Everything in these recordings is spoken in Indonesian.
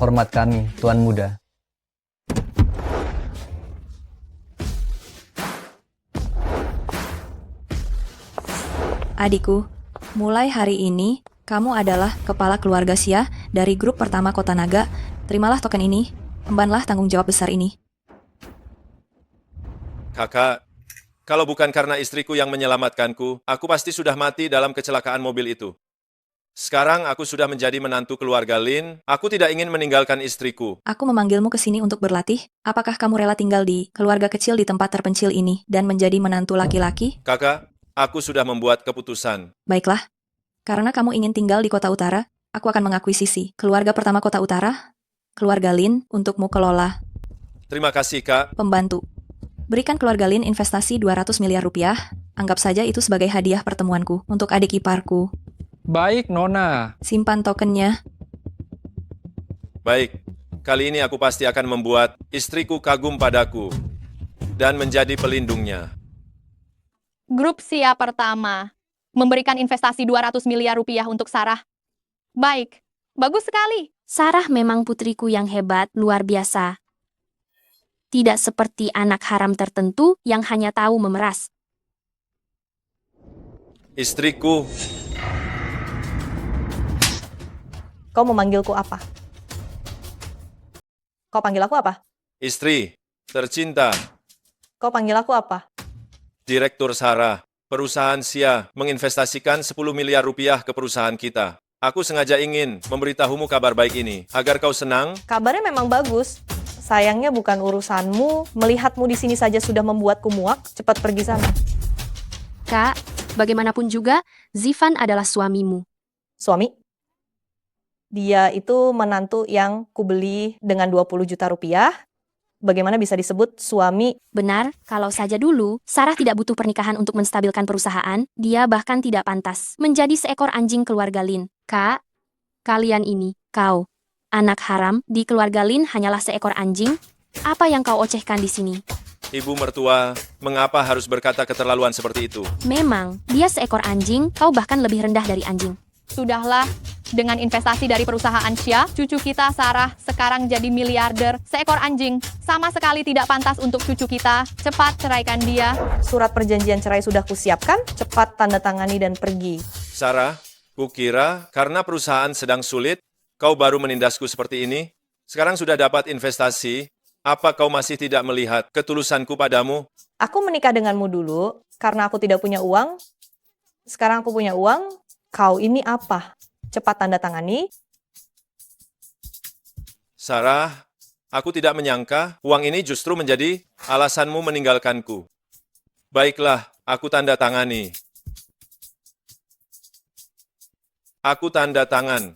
Hormat kami, Tuan Muda. Adikku, mulai hari ini, kamu adalah kepala keluarga Xia dari grup pertama Kota Naga. Terimalah token ini, embanlah tanggung jawab besar ini. Kakak, kalau bukan karena istriku yang menyelamatkanku, aku pasti sudah mati dalam kecelakaan mobil itu. Sekarang aku sudah menjadi menantu keluarga Lin, aku tidak ingin meninggalkan istriku. Aku memanggilmu ke sini untuk berlatih. Apakah kamu rela tinggal di keluarga kecil di tempat terpencil ini dan menjadi menantu laki-laki? Kakak, aku sudah membuat keputusan. Baiklah, karena kamu ingin tinggal di Kota Utara, aku akan mengakuisisi keluarga pertama Kota Utara, keluarga Lin, untukmu kelola Terima kasih, Kak. pembantu. Berikan keluarga Lin investasi 200 miliar rupiah. Anggap saja itu sebagai hadiah pertemuanku untuk adik iparku. Baik, Nona. Simpan tokennya. Baik, kali ini aku pasti akan membuat istriku kagum padaku dan menjadi pelindungnya. Grup Sia pertama memberikan investasi 200 miliar rupiah untuk Sarah. Baik, bagus sekali. Sarah memang putriku yang hebat, luar biasa. Tidak seperti anak haram tertentu yang hanya tahu memeras. Istriku, Kau memanggilku apa? Kau panggil aku apa? istri, tercinta, Kau panggil aku apa? Direktur Sarah, perusahaan Sia menginvestasikan 10 miliar rupiah ke perusahaan kita. Aku sengaja ingin memberitahumu kabar baik ini, agar kau senang. Kabarnya memang bagus. Sayangnya bukan urusanmu. Melihatmu di sini saja sudah membuatku muak. Cepat pergi sana. Kak, bagaimanapun juga, Zifan adalah suamimu. Suami? Dia itu menantu yang kubeli dengan 20 juta rupiah. Bagaimana bisa disebut suami? Benar, kalau saja dulu, Sarah tidak butuh pernikahan untuk menstabilkan perusahaan, dia bahkan tidak pantas menjadi seekor anjing keluarga Lin. Kak, kalian ini, kau, anak haram di keluarga Lin hanyalah seekor anjing? Apa yang kau ocehkan di sini? Ibu mertua, mengapa harus berkata keterlaluan seperti itu? Memang, dia seekor anjing, kau bahkan lebih rendah dari anjing. Sudahlah, dengan investasi dari perusahaan Xia, cucu kita Sarah sekarang jadi miliarder. Seekor anjing, sama sekali tidak pantas untuk cucu kita. Cepat ceraikan dia. Surat perjanjian cerai sudah kusiapkan. Cepat tanda tangani dan pergi. Sarah, kukira karena perusahaan sedang sulit, kau baru menindasku seperti ini. Sekarang sudah dapat investasi, apa kau masih tidak melihat ketulusanku padamu? Aku menikah denganmu dulu karena aku tidak punya uang. Sekarang aku punya uang. Kau ini apa? Cepat tanda tangani. Sarah, aku tidak menyangka uang ini justru menjadi alasanmu meninggalkanku. Baiklah, aku tanda tangani. Aku tanda tangan.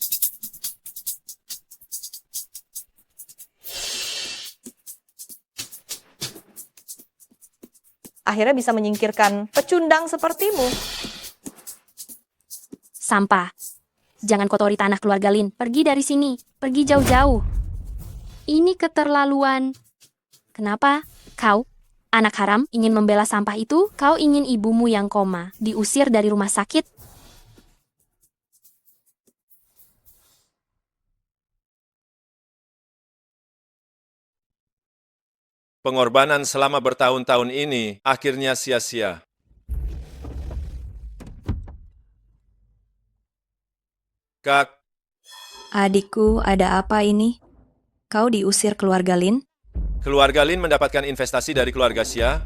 Akhirnya bisa menyingkirkan pecundang sepertimu. Sampah. Jangan kotori tanah keluarga Lin. Pergi dari sini. Pergi jauh-jauh. Ini keterlaluan. Kenapa? Kau, anak haram, ingin membela sampah itu? Kau ingin ibumu yang koma, diusir dari rumah sakit? Pengorbanan selama bertahun-tahun ini akhirnya sia-sia. Kak, Adikku, ada apa ini? Kau diusir keluarga Lin? keluarga Lin mendapatkan investasi dari keluarga Xia,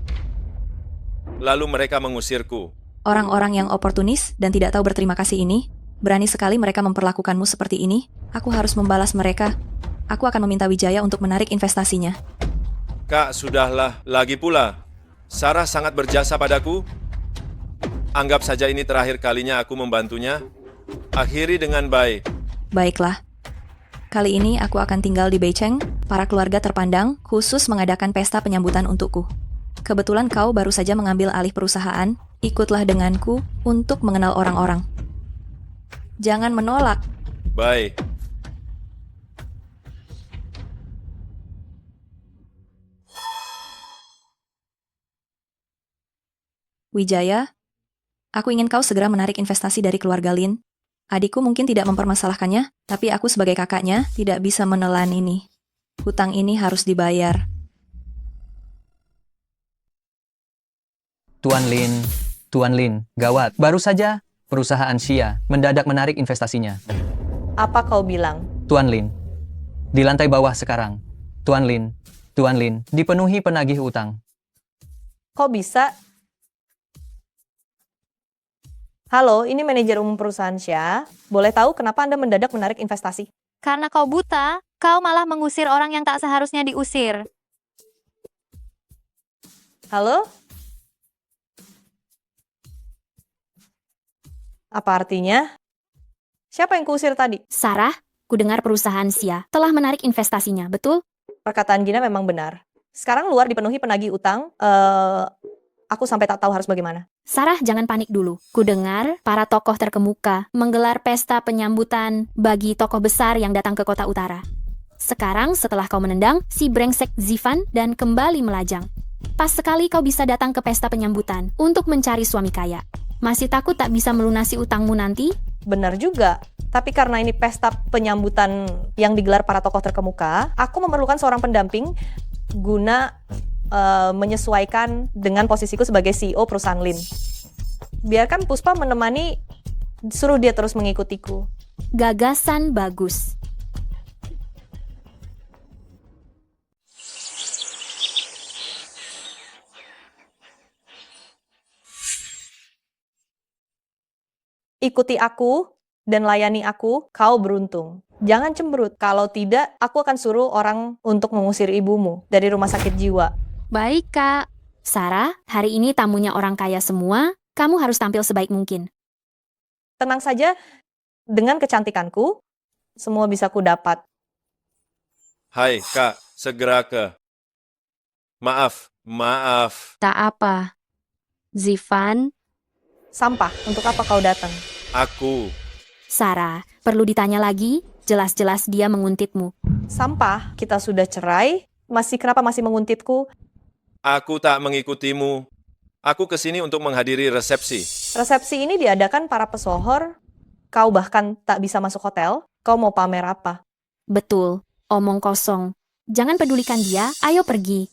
lalu mereka mengusirku. Orang-orang yang oportunis dan tidak tahu berterima kasih ini, berani sekali mereka memperlakukanmu seperti ini. Aku harus membalas mereka. Aku akan meminta Wijaya untuk menarik investasinya. Kak, sudahlah. Lagi pula, Sarah sangat berjasa padaku. Anggap saja ini terakhir kalinya aku membantunya. Akhiri dengan baik. Baiklah. Kali ini aku akan tinggal di Beicheng, para keluarga terpandang, khusus mengadakan pesta penyambutan untukku. Kebetulan kau baru saja mengambil alih perusahaan, ikutlah denganku untuk mengenal orang-orang. Jangan menolak. Baik. Wijaya, aku ingin kau segera menarik investasi dari keluarga Lin. Adikku mungkin tidak mempermasalahkannya, tapi aku sebagai kakaknya tidak bisa menelan ini. Hutang ini harus dibayar. Tuan Lin, gawat. Baru saja perusahaan Xia mendadak menarik investasinya. Apa kau bilang? Tuan Lin, di lantai bawah sekarang. Tuan Lin, dipenuhi penagih utang. Kok bisa? Halo, ini manajer umum perusahaan Xia. Boleh tahu kenapa Anda mendadak menarik investasi? Karena kau buta, kau malah mengusir orang yang tak seharusnya diusir. Halo? Apa artinya? Siapa yang kuusir tadi? Sarah, kudengar perusahaan Xia telah menarik investasinya, betul? Perkataan Gina memang benar. Sekarang luar dipenuhi penagih utang. Aku sampai tak tahu harus bagaimana. Sarah, jangan panik dulu. Kudengar para tokoh terkemuka menggelar pesta penyambutan bagi tokoh besar yang datang ke kota utara. Sekarang setelah kau menendang si brengsek Zifan dan kembali melajang. Pas sekali kau bisa datang ke pesta penyambutan untuk mencari suami kaya. Masih takut tak bisa melunasi utangmu nanti? Benar juga. Tapi karena ini pesta penyambutan yang digelar para tokoh terkemuka, aku memerlukan seorang pendamping guna menyesuaikan dengan posisiku sebagai CEO perusahaan Lin. Biarkan Puspa menemani, suruh dia terus mengikutiku. Gagasan bagus. Ikuti aku dan layani aku, kau beruntung. Jangan cemberut, kalau tidak aku akan suruh orang untuk mengusir ibumu dari rumah sakit jiwa. Baik, Kak. Sarah, hari ini tamunya orang kaya semua. Kamu harus tampil sebaik mungkin. Tenang saja, dengan kecantikanku, semua bisa ku dapat. Hai, Kak, segera ke. Maaf. Tak apa. Zifan, Sampah, untuk apa kau datang? Aku. Sarah, perlu ditanya lagi? Jelas-jelas dia menguntitmu. Sampah, kita sudah cerai, kenapa masih menguntitku? Aku tak mengikutimu. Aku kesini untuk menghadiri resepsi. Resepsi ini diadakan para pesohor, kau bahkan tak bisa masuk hotel, kau mau pamer apa? Betul, omong kosong. Jangan pedulikan dia, ayo pergi.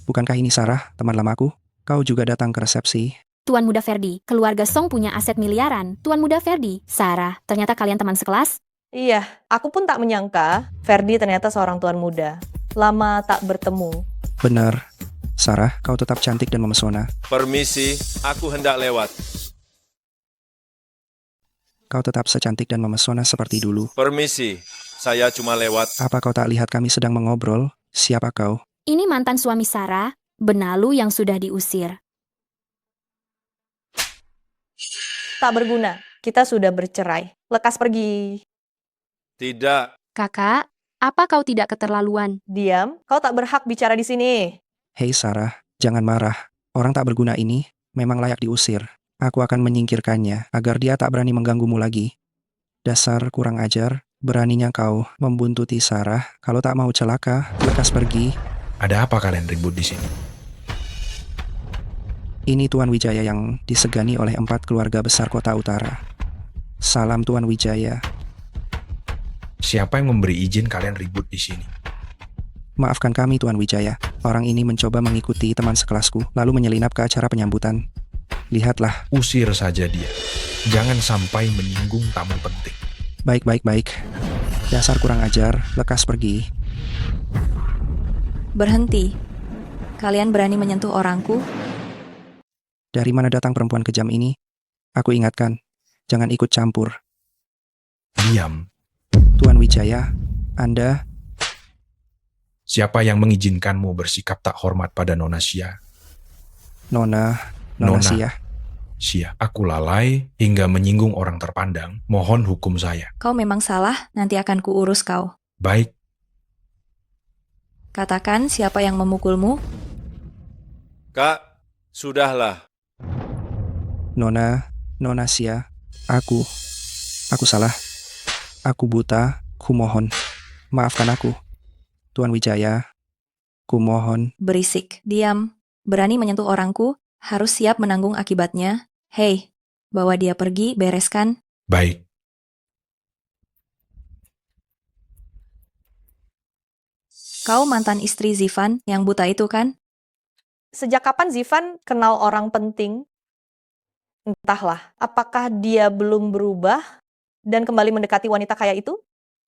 Bukankah ini Sarah, teman lamaku? Kau juga datang ke resepsi. Tuan Muda Ferdi, keluarga Song punya aset miliaran. Tuan Muda Ferdi, Sarah, ternyata kalian teman sekelas? Iya, aku pun tak menyangka Ferdi ternyata seorang tuan muda. Lama tak bertemu. Benar. Sarah, kau tetap cantik dan memesona. Permisi, aku hendak lewat. Kau tetap secantik dan memesona seperti dulu. Permisi, saya cuma lewat. Apa kau tak lihat kami sedang mengobrol? Siapa kau? Ini mantan suami Sarah, benalu yang sudah diusir. Tak berguna, kita sudah bercerai. Lekas pergi. Tidak, Kakak, apa kau tidak keterlaluan? Diam, kau tak berhak bicara di sini. Hei Sarah, jangan marah. Orang tak berguna ini memang layak diusir. Aku akan menyingkirkannya agar dia tak berani mengganggumu lagi. Dasar kurang ajar, beraninya kau membuntuti Sarah. Kalau tak mau celaka, lekas pergi. Ada apa kalian ribut di sini? Ini Tuan Wijaya yang disegani oleh 4 keluarga besar kota utara. Salam Tuan Wijaya. Siapa yang memberi izin kalian ribut di sini? Maafkan kami Tuan Wijaya. Orang ini mencoba mengikuti teman sekelasku, lalu menyelinap ke acara penyambutan. Lihatlah. Usir saja dia. Jangan sampai menyinggung tamu penting. Baik. Dasar kurang ajar, lekas pergi. Berhenti. Kalian berani menyentuh orangku? Dari mana datang perempuan kejam ini? Aku ingatkan, jangan ikut campur. Diam. Tuan Wijaya, Anda... Siapa yang mengizinkanmu bersikap tak hormat pada Nona Xia? Nona Xia. Xia, aku lalai hingga menyinggung orang terpandang. Mohon hukum saya. Kau memang salah, nanti akan kuurus kau. Baik, Katakan siapa yang memukulmu? Kak, sudahlah. Nona Xia, aku salah. Aku buta, kumohon. Maafkan aku. Tuan Wijaya, kumohon. Berisik, diam. Berani menyentuh orangku, harus siap menanggung akibatnya. Hei, bawa dia pergi, bereskan. Baik, Kau mantan istri Zivan yang buta itu kan? Sejak kapan Zivan kenal orang penting? Entahlah, apakah dia belum berubah dan kembali mendekati wanita kaya itu?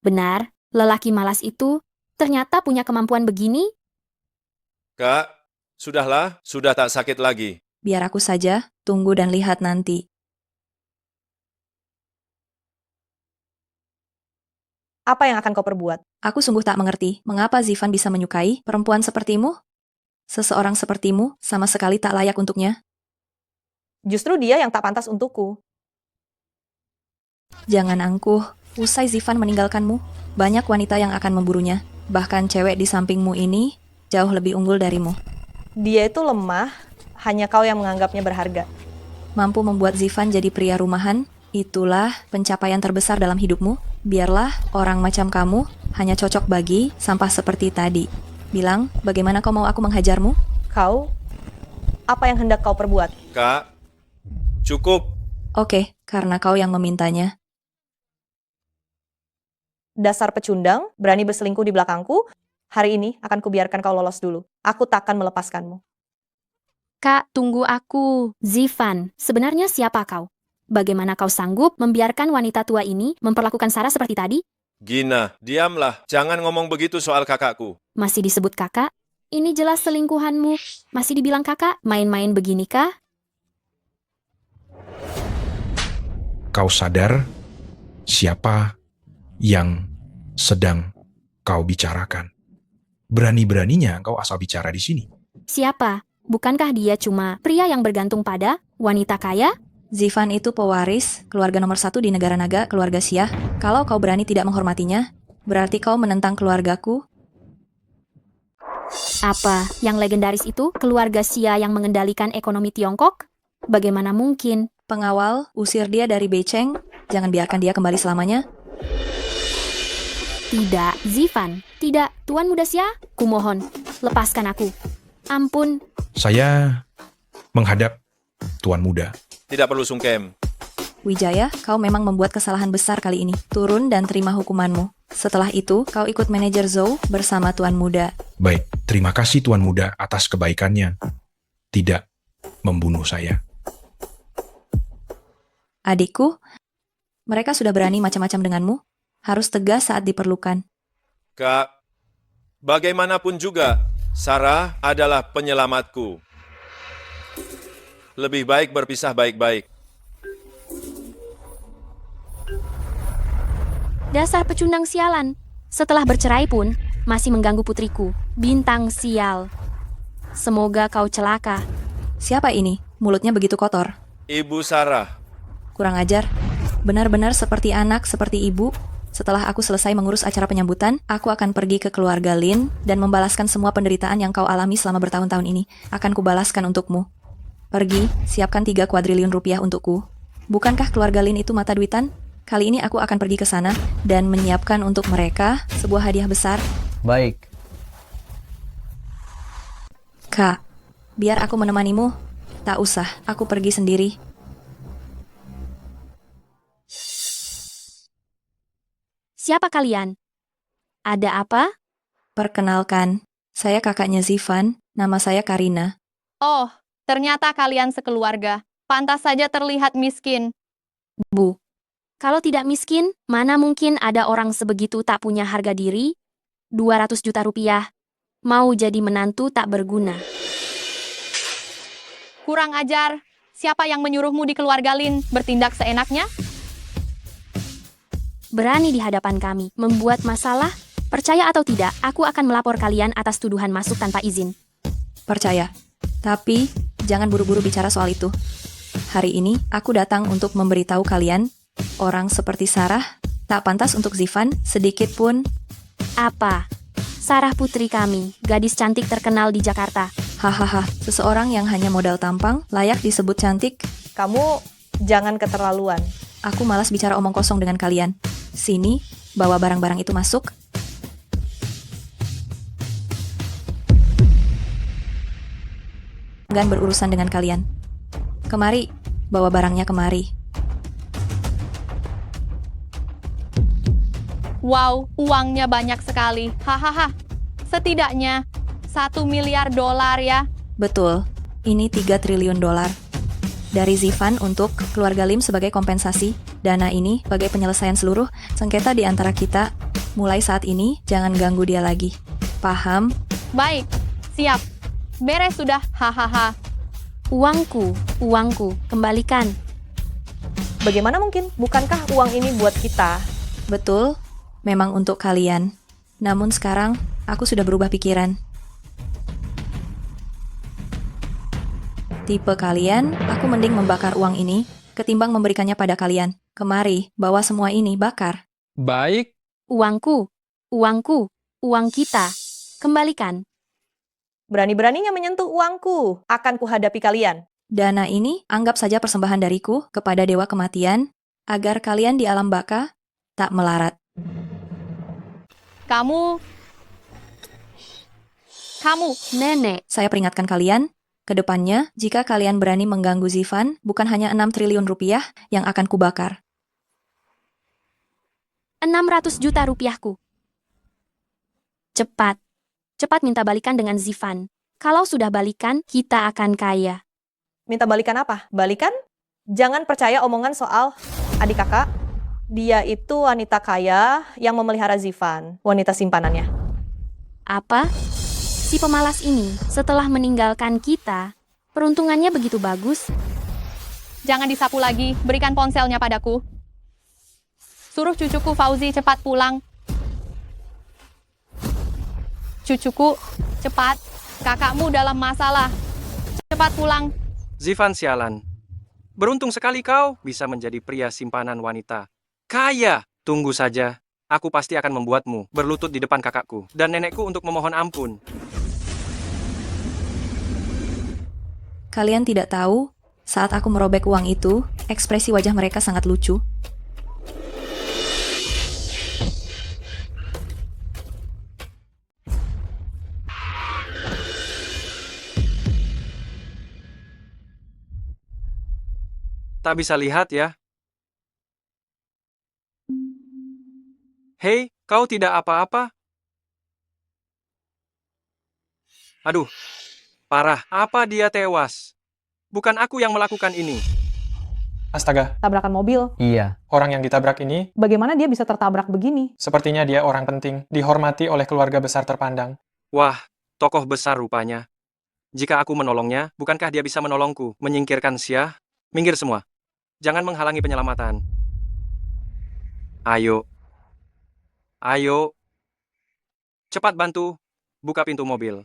Benar, lelaki malas itu ternyata punya kemampuan begini. Kak, sudahlah, sudah tak sakit lagi. Biar aku saja, tunggu dan lihat nanti. Apa yang akan kau perbuat? Aku sungguh tak mengerti mengapa Zivan bisa menyukai perempuan sepertimu. Seseorang sepertimu sama sekali tak layak untuknya. Justru dia yang tak pantas untukku. Jangan angkuh, usai Zivan meninggalkanmu, banyak wanita yang akan memburunya. Bahkan cewek di sampingmu ini jauh lebih unggul darimu. Dia itu lemah, hanya kau yang menganggapnya berharga. Mampu membuat Zivan jadi pria rumahan, itulah pencapaian terbesar dalam hidupmu. Biarlah orang macam kamu hanya cocok bagi sampah seperti tadi. Bilang, bagaimana kau mau aku menghajarmu? Kau, apa yang hendak kau perbuat? Kak, cukup. Oke, karena kau yang memintanya. Dasar pecundang, berani berselingkuh di belakangku, hari ini akan kubiarkan kau lolos dulu. Aku takkan melepaskanmu. Kak, tunggu aku. Zivan, sebenarnya siapa kau? Bagaimana kau sanggup membiarkan wanita tua ini memperlakukan Sarah seperti tadi? Gina, diamlah. Jangan ngomong begitu soal kakakku. Masih disebut kakak? Ini jelas selingkuhanmu. Masih dibilang kakak? Main-main beginikah? kau sadar siapa yang sedang kau bicarakan. Berani-beraninya kau asal bicara di sini. Siapa? Bukankah dia cuma pria yang bergantung pada wanita kaya? Zivan itu pewaris, keluarga nomor 1 di negara naga, keluarga Syah. Kalau kau berani tidak menghormatinya, berarti kau menentang keluargaku. Apa yang legendaris itu? Keluarga Xia yang mengendalikan ekonomi Tiongkok? Bagaimana mungkin? Pengawal, usir dia dari Beiceng. Jangan biarkan dia kembali selamanya. Tidak, Zivan. Tidak, Tuan Muda Xia. Kumohon, lepaskan aku. Ampun. Saya menghadap Tuan Muda. Tidak perlu sungkem. Wijaya, kau memang membuat kesalahan besar kali ini. Turun dan terima hukumanmu. Setelah itu, kau ikut manajer Zhou bersama Tuan Muda. Baik, terima kasih Tuan Muda atas kebaikannya. Tidak membunuh saya. Adikku, mereka sudah berani macam-macam denganmu. Harus tegas saat diperlukan. Kak, bagaimanapun juga, Sarah adalah penyelamatku. Lebih baik berpisah baik-baik. Dasar pecundang sialan. Setelah bercerai pun, masih mengganggu putriku. Bintang sial. Semoga kau celaka. Siapa ini? Mulutnya begitu kotor. Ibu Sarah. Kurang ajar. Benar-benar seperti anak, seperti ibu. Setelah aku selesai mengurus acara penyambutan, aku akan pergi ke keluarga Lin dan membalaskan semua penderitaan yang kau alami selama bertahun-tahun ini. Akan kubalaskan untukmu. Pergi, siapkan 3 kuadriliun rupiah untukku. Bukankah keluarga Lin itu mata duitan? Kali ini aku akan pergi ke sana dan menyiapkan untuk mereka sebuah hadiah besar. Baik. Kak, biar aku menemanimu. Tak usah, aku pergi sendiri. Siapa kalian? Ada apa? Perkenalkan, saya kakaknya Zivan, nama saya Karina. Oh, ternyata kalian sekeluarga. Pantas saja terlihat miskin. Bu, kalau tidak miskin, mana mungkin ada orang sebegitu tak punya harga diri? 200 juta rupiah. Mau jadi menantu tak berguna. Kurang ajar. Siapa yang menyuruhmu di keluarga Lin bertindak seenaknya? Berani di hadapan kami, membuat masalah? Percaya atau tidak, aku akan melapor kalian atas tuduhan masuk tanpa izin. Percaya. Tapi, jangan buru-buru bicara soal itu. Hari ini, aku datang untuk memberitahu kalian, orang seperti Sarah tak pantas untuk Zivan sedikit pun. Apa? Sarah putri kami, gadis cantik terkenal di Jakarta. Hahaha, seseorang yang hanya modal tampang layak disebut cantik. Kamu jangan keterlaluan. Aku malas bicara omong kosong dengan kalian. Sini, bawa barang-barang itu masuk. Enggan berurusan dengan kalian. Kemari, bawa barangnya kemari. Wow, uangnya banyak sekali. Hahaha. Setidaknya 1 miliar dolar ya. Betul, ini 3 triliun dolar. Dari Zivan untuk keluarga Lim sebagai kompensasi, dana ini sebagai penyelesaian seluruh sengketa di antara kita. Mulai saat ini, jangan ganggu dia lagi. Paham? Baik, siap. Beres sudah, hahaha. Uangku, kembalikan. Bagaimana mungkin? Bukankah uang ini buat kita? Betul, memang untuk kalian. Namun sekarang, aku sudah berubah pikiran. Tipe kalian, aku mending membakar uang ini ketimbang memberikannya pada kalian. Kemari, bawa semua ini, bakar. Baik, Uangku, uang kita. Kembalikan. Berani-beraninya menyentuh uangku. Akan kuhadapi kalian. Dana ini anggap saja persembahan dariku kepada Dewa Kematian, agar kalian di alam baka tak melarat. Kamu, Nenek, Saya peringatkan kalian, kedepannya, jika kalian berani mengganggu Zivan, bukan hanya 6 triliun rupiah yang akan kubakar. 600 juta rupiahku. Cepat minta balikan dengan Zivan. Kalau sudah balikan, kita akan kaya. Minta balikan apa? Balikan? Jangan percaya omongan soal adik kakak. Dia itu wanita kaya yang memelihara Zivan, wanita simpanannya. Apa? Si pemalas ini, setelah meninggalkan kita, peruntungannya begitu bagus. jangan disapu lagi. Berikan ponselnya padaku. Suruh cucuku Fauzi cepat pulang. Cucuku, cepat. Kakakmu dalam masalah. Cepat pulang. Zivan sialan. Beruntung sekali kau bisa menjadi pria simpanan wanita. Kaya! Tunggu saja. Aku pasti akan membuatmu berlutut di depan kakakku dan nenekku untuk memohon ampun. Kalian tidak tahu, saat aku merobek uang itu, ekspresi wajah mereka sangat lucu. Tak bisa lihat ya. Hei, kau tidak apa-apa? Aduh, parah. Apa dia tewas? Bukan aku yang melakukan ini. Astaga, Tabrakan mobil. Iya. orang yang ditabrak ini, Bagaimana dia bisa tertabrak begini? sepertinya dia orang penting, dihormati oleh keluarga besar terpandang. Wah, tokoh besar rupanya. Jika aku menolongnya, bukankah dia bisa menolongku? Menyingkirkan Syah? Minggir semua. Jangan menghalangi penyelamatan. Ayo. Ayo. Cepat bantu. Buka pintu mobil.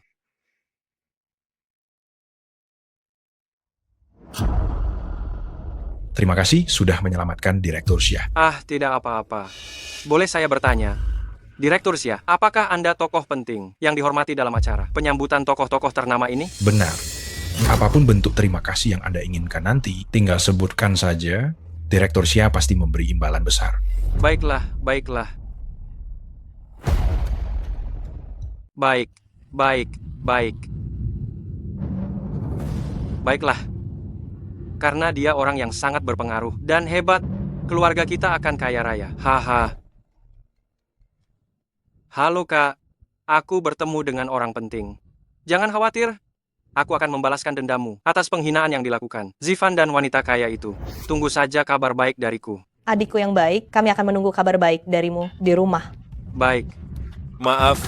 Terima kasih sudah menyelamatkan Direktur Syah. Ah, tidak apa-apa. Boleh saya bertanya? Direktur Syah, apakah Anda tokoh penting yang dihormati dalam acara penyambutan tokoh-tokoh ternama ini? Benar. Apapun bentuk terima kasih yang Anda inginkan nanti, tinggal sebutkan saja, Direktur Syah pasti memberi imbalan besar. Baiklah, baiklah. Baik. Baiklah. Karena dia orang yang sangat berpengaruh dan hebat, keluarga kita akan kaya raya. Haha. Halo Kak, aku bertemu dengan orang penting. Jangan khawatir, aku akan membalaskan dendamu atas penghinaan yang dilakukan Zivan dan wanita kaya itu. Tunggu saja kabar baik dariku. Adikku yang baik, kami akan menunggu kabar baik darimu di rumah. Baik. Maaf.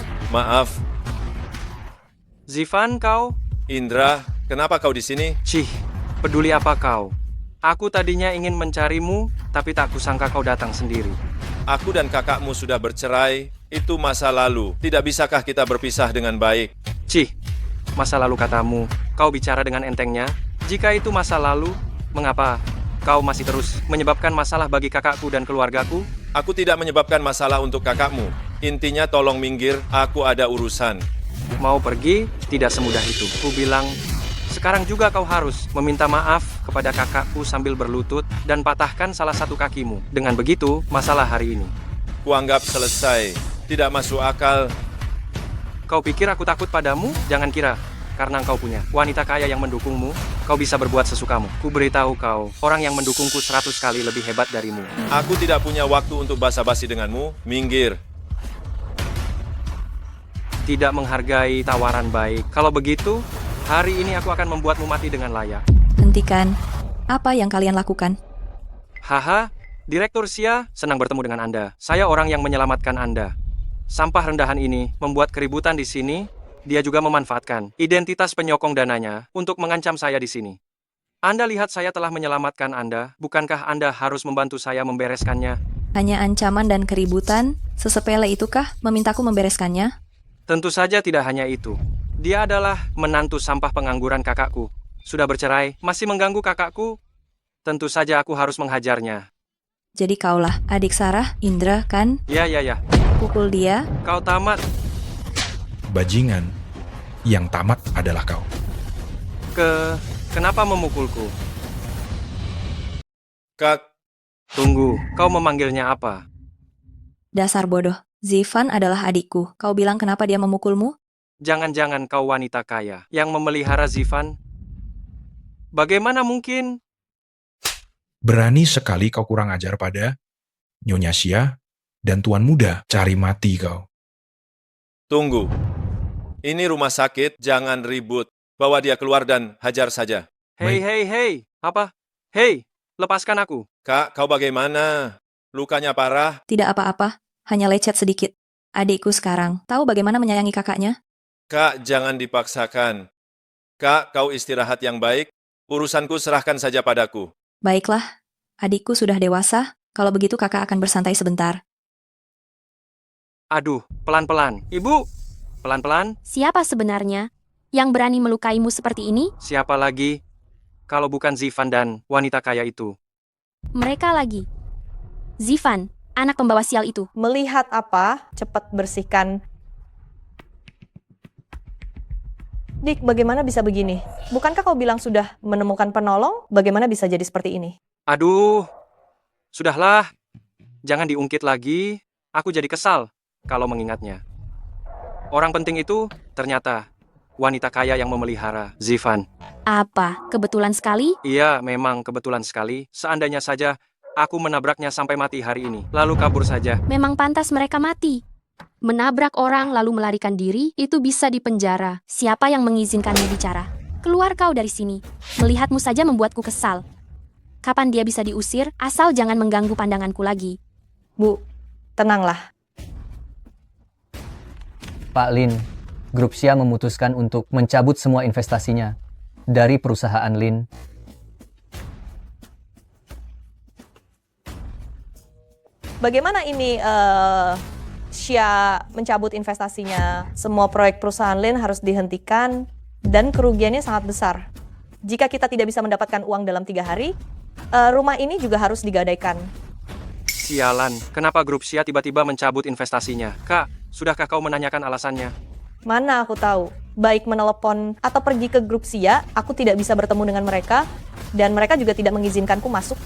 Zivan, kau? Indra, kenapa kau di sini? Cih, peduli apa kau? Aku tadinya ingin mencarimu, tapi tak kusangka kau datang sendiri. Aku dan kakakmu sudah bercerai. Itu masa lalu. Tidak bisakah kita berpisah dengan baik? Cih, masa lalu katamu. Kau bicara dengan entengnya. Jika itu masa lalu, mengapa kau masih terus menyebabkan masalah bagi kakakku dan keluargaku? Aku tidak menyebabkan masalah untuk kakakmu. Intinya tolong minggir, aku ada urusan. Mau pergi? Tidak semudah itu. Ku bilang, sekarang juga kau harus meminta maaf kepada kakakku sambil berlutut dan patahkan salah satu kakimu. Dengan begitu, masalah hari ini Kuanggap selesai. Tidak masuk akal. Kau pikir aku takut padamu? Jangan kira. Karena engkau punya wanita kaya yang mendukungmu, kau bisa berbuat sesukamu. Ku beritahu kau, orang yang mendukungku 100 kali lebih hebat darimu. Aku tidak punya waktu untuk basa-basi denganmu. Minggir. Tidak menghargai tawaran baik. Kalau begitu, hari ini aku akan membuatmu mati dengan layak. Hentikan. Apa yang kalian lakukan? Haha, Direktur Xia, senang bertemu dengan Anda. Saya orang yang menyelamatkan Anda. Sampah rendahan ini membuat keributan di sini. Dia juga memanfaatkan identitas penyokong dananya untuk mengancam saya di sini. Anda lihat saya telah menyelamatkan Anda. Bukankah Anda harus membantu saya membereskannya? Hanya ancaman dan keributan? Sesepele itukah memintaku membereskannya? Tentu saja tidak hanya itu. Dia adalah menantu sampah pengangguran kakakku. Sudah bercerai, masih mengganggu kakakku. Tentu saja aku harus menghajarnya. Jadi kaulah adik Sarah, Indra, kan? Ya. Pukul dia. Kau tamat. Bajingan, yang tamat adalah kau. Kenapa memukulku? Kak, Tunggu, kau memanggilnya apa? Dasar bodoh. Zivan adalah adikku. Kau bilang kenapa dia memukulmu? Jangan-jangan kau wanita kaya yang memelihara Zivan? Bagaimana mungkin? Berani sekali kau kurang ajar pada Nyonya Xia dan Tuan Muda. Cari mati kau. tunggu. Ini rumah sakit, jangan ribut. Bawa dia keluar dan hajar saja. Hei. Apa? Hei, lepaskan aku. Kak, kau bagaimana? Lukanya parah? Tidak apa-apa. Hanya lecet sedikit. Adikku sekarang tahu bagaimana menyayangi kakaknya? Kak, jangan dipaksakan. Kak, kau istirahat yang baik. Urusanku serahkan saja padaku. Baiklah. Adikku sudah dewasa. Kalau begitu kakak akan bersantai sebentar. Aduh, pelan-pelan. Ibu, pelan-pelan. Siapa sebenarnya yang berani melukaimu seperti ini? Siapa lagi? Kalau bukan Zivan dan wanita kaya itu. Mereka lagi. Zivan, anak pembawa sial itu. Melihat apa? Cepat bersihkan. Dik, bagaimana bisa begini? Bukankah kau bilang sudah menemukan penolong? Bagaimana bisa jadi seperti ini? Aduh, sudahlah. Jangan diungkit lagi. Aku jadi kesal kalau mengingatnya. Orang penting itu ternyata wanita kaya yang memelihara Zivan. Apa? Kebetulan sekali? Iya, memang kebetulan sekali. Seandainya saja aku menabraknya sampai mati hari ini, lalu kabur saja. Memang pantas mereka mati. Menabrak orang lalu melarikan diri, itu bisa dipenjara. Siapa yang mengizinkanmu bicara? Keluar kau dari sini. Melihatmu saja membuatku kesal. Kapan dia bisa diusir, asal jangan mengganggu pandanganku lagi. Bu, tenanglah. Pak Lin, Grup Xia memutuskan untuk mencabut semua investasinya dari perusahaan Lin. Bagaimana ini Xia mencabut investasinya? Semua proyek perusahaan Lin harus dihentikan dan kerugiannya sangat besar. Jika kita tidak bisa mendapatkan uang dalam 3 hari, rumah ini juga harus digadaikan. Sialan, kenapa grup Xia tiba-tiba mencabut investasinya? Kak, sudahkah kau menanyakan alasannya? Mana aku tahu. Baik menelepon atau pergi ke grup Xia, aku tidak bisa bertemu dengan mereka, dan mereka juga tidak mengizinkanku masuk.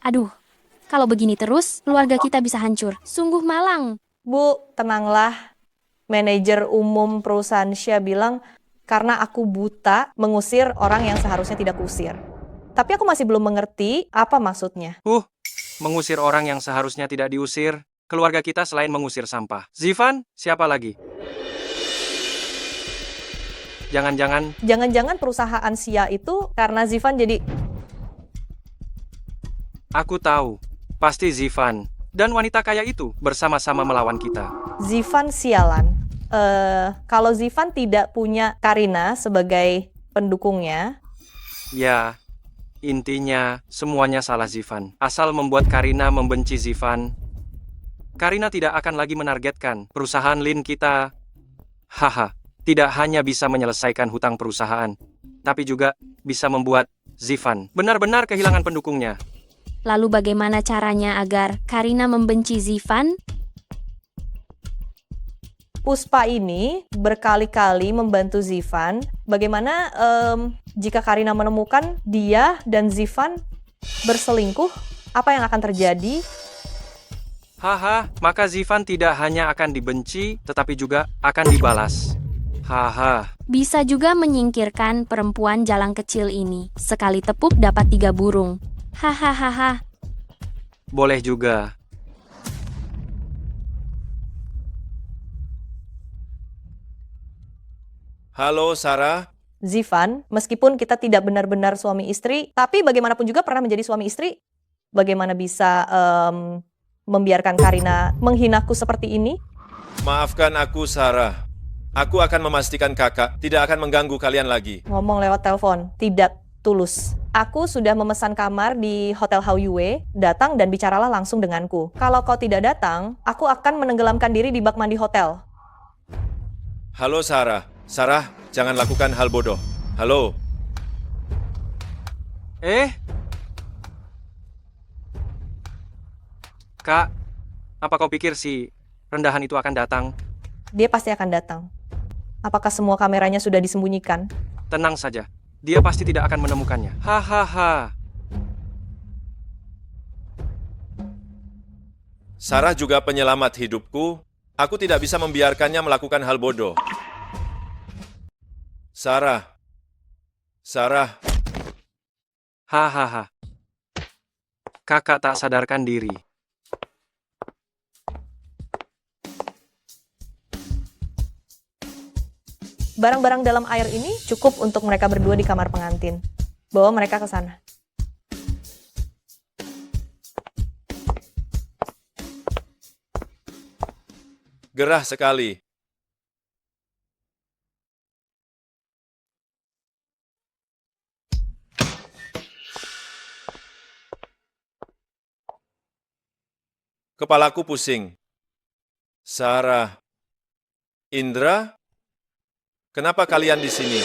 Aduh, kalau begini terus, keluarga kita bisa hancur. Sungguh malang. Bu, tenanglah. Manajer umum perusahaan Xia bilang, karena aku buta mengusir orang yang seharusnya tidak kuusir. Tapi aku masih belum mengerti apa maksudnya. Mengusir orang yang seharusnya tidak diusir. Keluarga kita selain mengusir sampah. Zivan, siapa lagi? Jangan-jangan perusahaan Xia itu karena Zivan jadi... Aku tahu. Pasti Zivan dan wanita kaya itu bersama-sama melawan kita. Zivan sialan. Kalau Zivan tidak punya Karina sebagai pendukungnya... Ya, intinya semuanya salah Zivan. Asal membuat Karina membenci Zivan, Karina tidak akan lagi menargetkan perusahaan Lin kita. Haha, tidak hanya bisa menyelesaikan hutang perusahaan, tapi juga bisa membuat Zivan benar-benar kehilangan pendukungnya. Lalu bagaimana caranya agar Karina membenci Zivan? Puspa ini berkali-kali membantu Zivan. Bagaimana jika Karina menemukan dia dan Zivan berselingkuh? Apa yang akan terjadi? Haha, maka Zivan tidak hanya akan dibenci, tetapi juga akan dibalas. Haha. Bisa juga menyingkirkan perempuan jalang kecil ini. Sekali tepuk dapat 3 burung. Hahaha. Boleh juga. Halo, Sarah. Zivan, meskipun kita tidak benar-benar suami istri, tapi bagaimanapun juga pernah menjadi suami istri. Bagaimana bisa membiarkan Karina menghinaku seperti ini? Maafkan aku, Sarah. Aku akan memastikan kakak tidak akan mengganggu kalian lagi. Ngomong lewat telepon, tidak tulus. Aku sudah memesan kamar di Hotel Haoyue, datang dan bicaralah langsung denganku. Kalau kau tidak datang, aku akan menenggelamkan diri di bak mandi hotel. Halo, Sarah. Sarah, jangan lakukan hal bodoh. Halo. Kak, apa kau pikir si rendahan itu akan datang? Dia pasti akan datang. Apakah semua kameranya sudah disembunyikan? Tenang saja, dia pasti tidak akan menemukannya. Hahaha. Sarah juga penyelamat hidupku. Aku tidak bisa membiarkannya melakukan hal bodoh. Sarah. Sarah. Hahaha. Kakak tak sadarkan diri. Barang-barang dalam air ini cukup untuk mereka berdua di kamar pengantin. Bawa mereka ke sana. Gerah sekali. Kepalaku pusing. Sarah. Indra? Kenapa kalian di sini?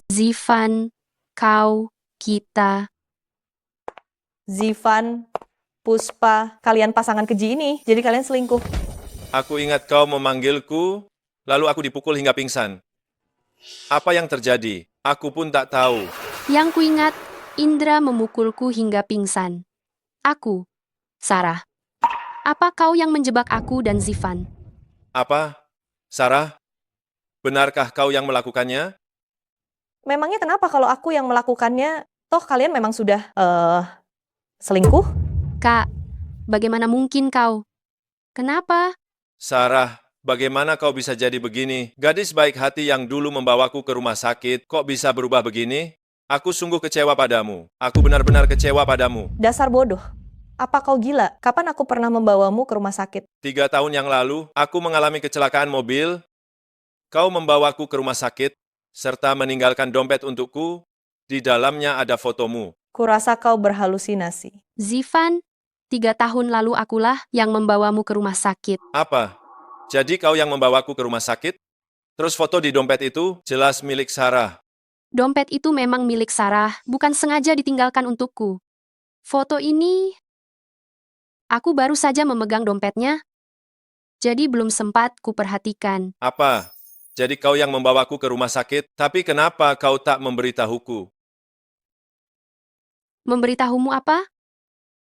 Zivan, kau, kita. Zivan, Puspa, kalian pasangan keji ini, jadi kalian selingkuh. Aku ingat kau memanggilku, lalu aku dipukul hingga pingsan. Apa yang terjadi? Aku pun tak tahu. Yang kuingat, Indra memukulku hingga pingsan. Aku, Sarah. Apa kau yang menjebak aku dan Zivan? Apa? Sarah? Benarkah kau yang melakukannya? Memangnya kenapa kalau aku yang melakukannya, toh kalian memang sudah selingkuh? Kak, bagaimana mungkin kau? Kenapa? Sarah, bagaimana kau bisa jadi begini? Gadis baik hati yang dulu membawaku ke rumah sakit, kok bisa berubah begini? Aku sungguh kecewa padamu. Aku benar-benar kecewa padamu. Dasar bodoh. Apa kau gila? Kapan aku pernah membawamu ke rumah sakit? 3 tahun yang lalu, aku mengalami kecelakaan mobil. Kau membawaku ke rumah sakit, serta meninggalkan dompet untukku. Di dalamnya ada fotomu. Kurasa kau berhalusinasi. Zivan, 3 tahun lalu akulah yang membawamu ke rumah sakit. Apa? Jadi kau yang membawaku ke rumah sakit? Terus foto di dompet itu jelas milik Sarah. Dompet itu memang milik Sarah, bukan sengaja ditinggalkan untukku. Foto ini, aku baru saja memegang dompetnya, jadi belum sempat kuperhatikan. Apa? Jadi kau yang membawaku ke rumah sakit, tapi kenapa kau tak memberitahuku? Memberitahumu apa?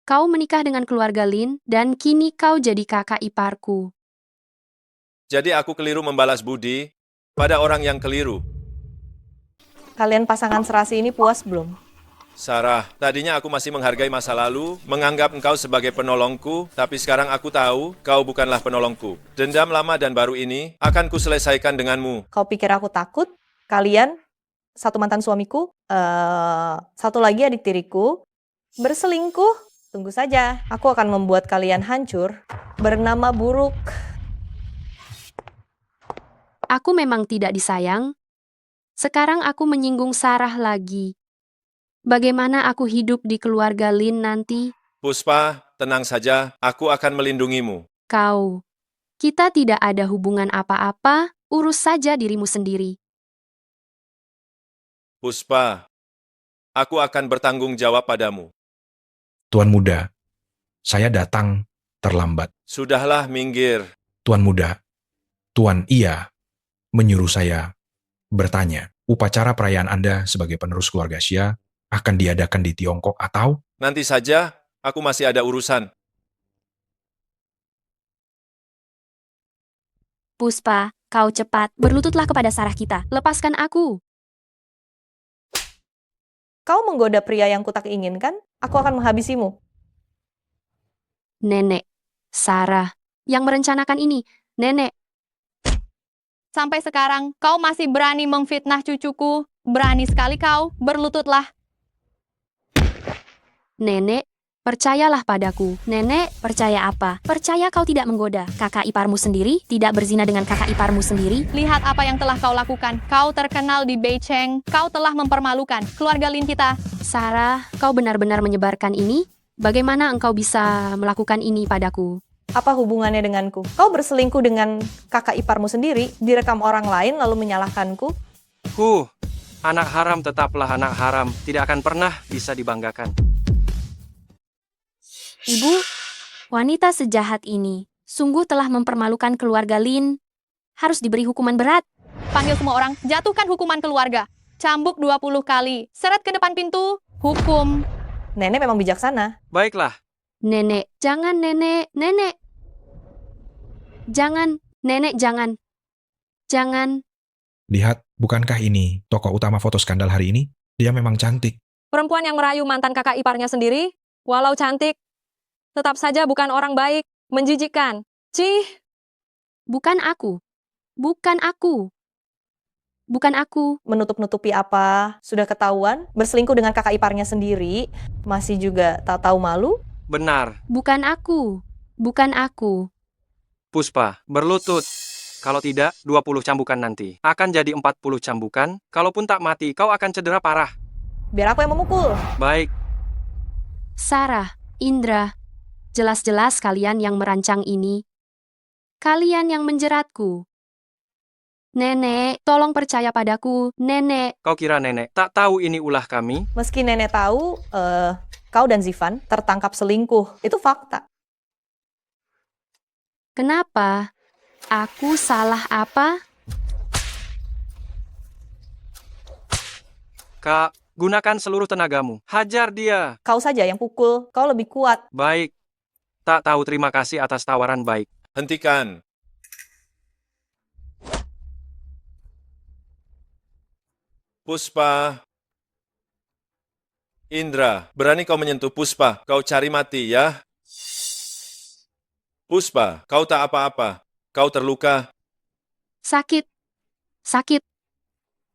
Kau menikah dengan keluarga Lin, dan kini kau jadi kakak iparku. Jadi aku keliru membalas budi pada orang yang keliru. Kalian pasangan serasi ini puas belum? Sarah, tadinya aku masih menghargai masa lalu, menganggap engkau sebagai penolongku, tapi sekarang aku tahu kau bukanlah penolongku. Dendam lama dan baru ini akan kuselesaikan denganmu. Kau pikir aku takut? Kalian, satu mantan suamiku, satu lagi adik tiriku, berselingkuh. Tunggu saja, aku akan membuat kalian hancur, bernama buruk. Aku memang tidak disayang. Sekarang aku menyinggung Sarah lagi. Bagaimana aku hidup di keluarga Lin nanti? Puspa, tenang saja, aku akan melindungimu. Kau, kita tidak ada hubungan apa-apa, urus saja dirimu sendiri. Puspa, aku akan bertanggung jawab padamu. Tuan Muda, saya datang terlambat. Sudahlah, minggir. Tuan Muda, Tuan Iya menyuruh saya bertanya, upacara perayaan Anda sebagai penerus keluarga Xia akan diadakan di Tiongkok atau? Nanti saja, Aku masih ada urusan. Puspa, kau cepat, berlututlah kepada Sarah kita. Lepaskan aku. Kau menggoda pria yang kutak inginkan, aku akan menghabisimu. Nenek, Sarah, yang merencanakan ini. Nenek, Sampai sekarang, kau masih berani memfitnah cucuku. Berani sekali kau, berlututlah. Nenek, percayalah padaku. Nenek, percaya apa? Percaya kau tidak menggoda kakak iparmu sendiri, tidak berzina dengan kakak iparmu sendiri. Lihat apa yang telah kau lakukan. Kau terkenal di Beicheng. Kau telah mempermalukan keluarga Lin kita. Sarah, kau benar-benar menyebarkan ini? Bagaimana engkau bisa melakukan ini padaku? Apa hubungannya denganku? Kau berselingkuh dengan kakak iparmu sendiri, direkam orang lain lalu menyalahkanku. Anak haram tetaplah anak haram, tidak akan pernah bisa dibanggakan. Ibu, wanita sejahat ini sungguh telah mempermalukan keluarga Lin. Harus diberi hukuman berat. Panggil semua orang, jatuhkan hukuman keluarga. Cambuk 20 kali, seret ke depan pintu, hukum. Nenek memang bijaksana. Baiklah, Nenek, jangan nenek, nenek. Jangan, nenek jangan. Jangan. Lihat, bukankah ini tokoh utama foto skandal hari ini? Dia memang cantik. Perempuan yang merayu mantan kakak iparnya sendiri, walau cantik, tetap saja bukan orang baik, menjijikkan. Cih, Bukan aku. Bukan aku. Bukan aku. Menutup-nutupi apa? Sudah ketahuan? Berselingkuh dengan kakak iparnya sendiri, masih juga tak tahu malu? benar. Bukan aku. Bukan aku. Puspa, berlutut. Kalau tidak, 20 cambukan nanti. Akan jadi 40 cambukan. Kalaupun tak mati, kau akan cedera parah. Biar aku yang memukul. Baik, Sarah, Indra, jelas-jelas kalian yang merancang ini. Kalian yang menjeratku. Nenek, tolong percaya padaku. Nenek, kau kira nenek tak tahu ini ulah kami? Meski nenek tahu, kau dan Zivan tertangkap selingkuh. Itu fakta. kenapa? Aku salah apa? Kak, gunakan seluruh tenagamu. Hajar dia. Kau saja yang pukul. Kau lebih kuat. Baik. Tak tahu terima kasih atas tawaran baik. Hentikan. Puspa. Indra, berani kau menyentuh Puspa. Kau cari mati, ya? Puspa, kau tak apa-apa. Kau terluka. Sakit. Sakit.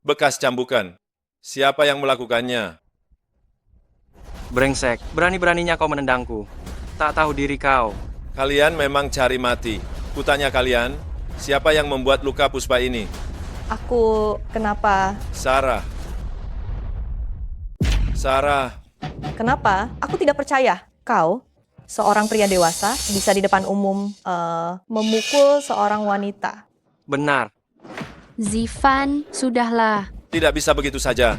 Bekas cambukan. Siapa yang melakukannya? Brengsek, berani-beraninya kau menendangku. Tak tahu diri kau. Kalian memang cari mati. Kutanya kalian, siapa yang membuat luka Puspa ini? Aku kenapa? Sarah. Sarah. Kenapa? Aku tidak percaya. Kau, seorang pria dewasa, bisa di depan umum memukul seorang wanita. Benar. Zivan, sudahlah. Tidak bisa begitu saja.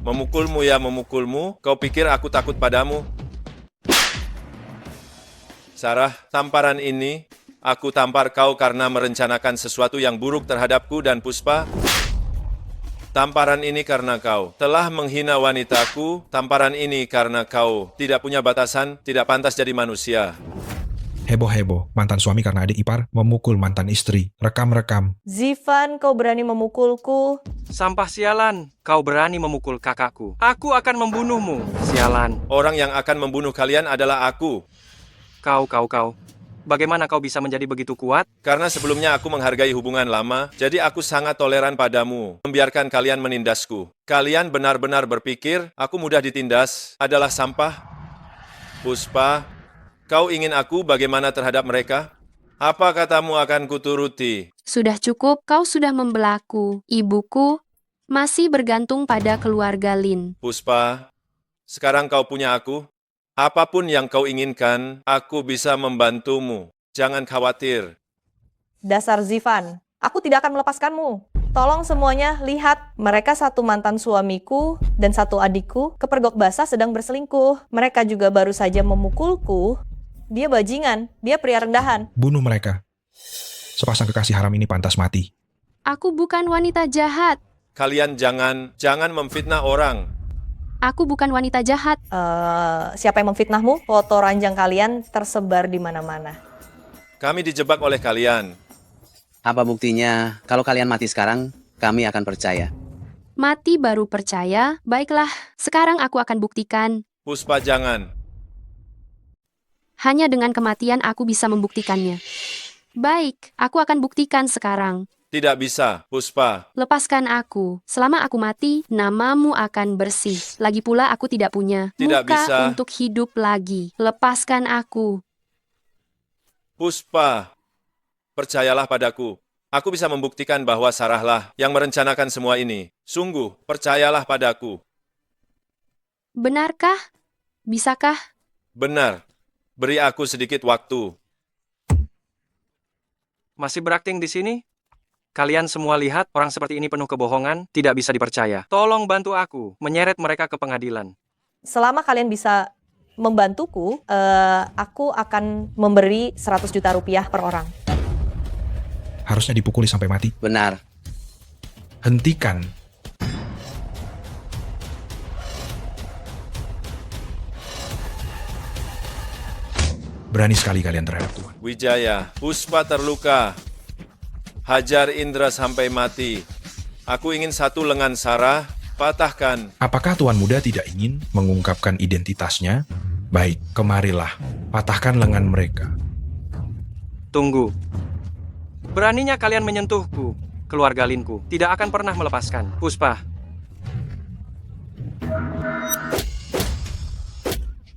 Memukulmu ya memukulmu, kau pikir aku takut padamu? Sarah, tamparan ini, aku tampar kau karena merencanakan sesuatu yang buruk terhadapku dan Puspa. Tamparan ini karena kau telah menghina wanitaku. Tamparan ini karena kau tidak punya batasan, tidak pantas jadi manusia. Heboh-heboh, mantan suami karena adik ipar memukul mantan istri. Rekam-rekam. Zivan, kau berani memukulku. Sampah sialan. Kau berani memukul kakakku. Aku akan membunuhmu. Sialan. Orang yang akan membunuh kalian adalah aku. Kau. Bagaimana kau bisa menjadi begitu kuat? Karena sebelumnya aku menghargai hubungan lama, jadi aku sangat toleran padamu, membiarkan kalian menindasku. Kalian benar-benar berpikir aku mudah ditindas, adalah sampah? Puspa, kau ingin aku bagaimana terhadap mereka? Apa katamu akan kuturuti? Sudah cukup, kau sudah membelaku. Ibuku masih bergantung pada keluarga Lin. Puspa, sekarang kau punya aku. Apapun yang kau inginkan, aku bisa membantumu. Jangan khawatir. Dasar Zivan, aku tidak akan melepaskanmu. Tolong semuanya lihat, mereka satu mantan suamiku dan satu adikku kepergok basah sedang berselingkuh. Mereka juga baru saja memukulku. Dia bajingan, dia pria rendahan. Bunuh mereka. Sepasang kekasih haram ini pantas mati. Aku bukan wanita jahat. Kalian jangan memfitnah orang. Aku bukan wanita jahat. Siapa yang memfitnahmu? Foto ranjang kalian tersebar di mana-mana. Kami dijebak oleh kalian. Apa buktinya? Kalau kalian mati sekarang, kami akan percaya. Mati baru percaya? Baiklah, sekarang aku akan buktikan. Puspa, jangan. Hanya dengan kematian aku bisa membuktikannya. Baik, aku akan buktikan sekarang. Tidak bisa, Puspa. Lepaskan aku. Selama aku mati, namamu akan bersih. Lagi pula aku tidak punya Tidak muka bisa. untuk hidup lagi. Lepaskan aku. Puspa, percayalah padaku. Aku bisa membuktikan bahwa Sarahlah yang merencanakan semua ini. Sungguh, percayalah padaku. Benarkah? Bisakah? Benar. Beri aku sedikit waktu. Masih berakting di sini? Kalian semua lihat orang seperti ini penuh kebohongan, tidak bisa dipercaya. Tolong bantu aku menyeret mereka ke pengadilan. Selama kalian bisa membantuku, aku akan memberi 100 juta rupiah per orang. Harusnya dipukuli sampai mati. Benar. Hentikan. Berani sekali kalian terhadap Tuhan. Wijaya, Puspa terluka. Hajar Indra sampai mati. Aku ingin satu lengan Sarah, patahkan. Apakah Tuan Muda tidak ingin mengungkapkan identitasnya? Baik, kemarilah. Patahkan lengan mereka. Tunggu. Beraninya kalian menyentuhku, keluarga Linku. Tidak akan pernah melepaskan. Puspa,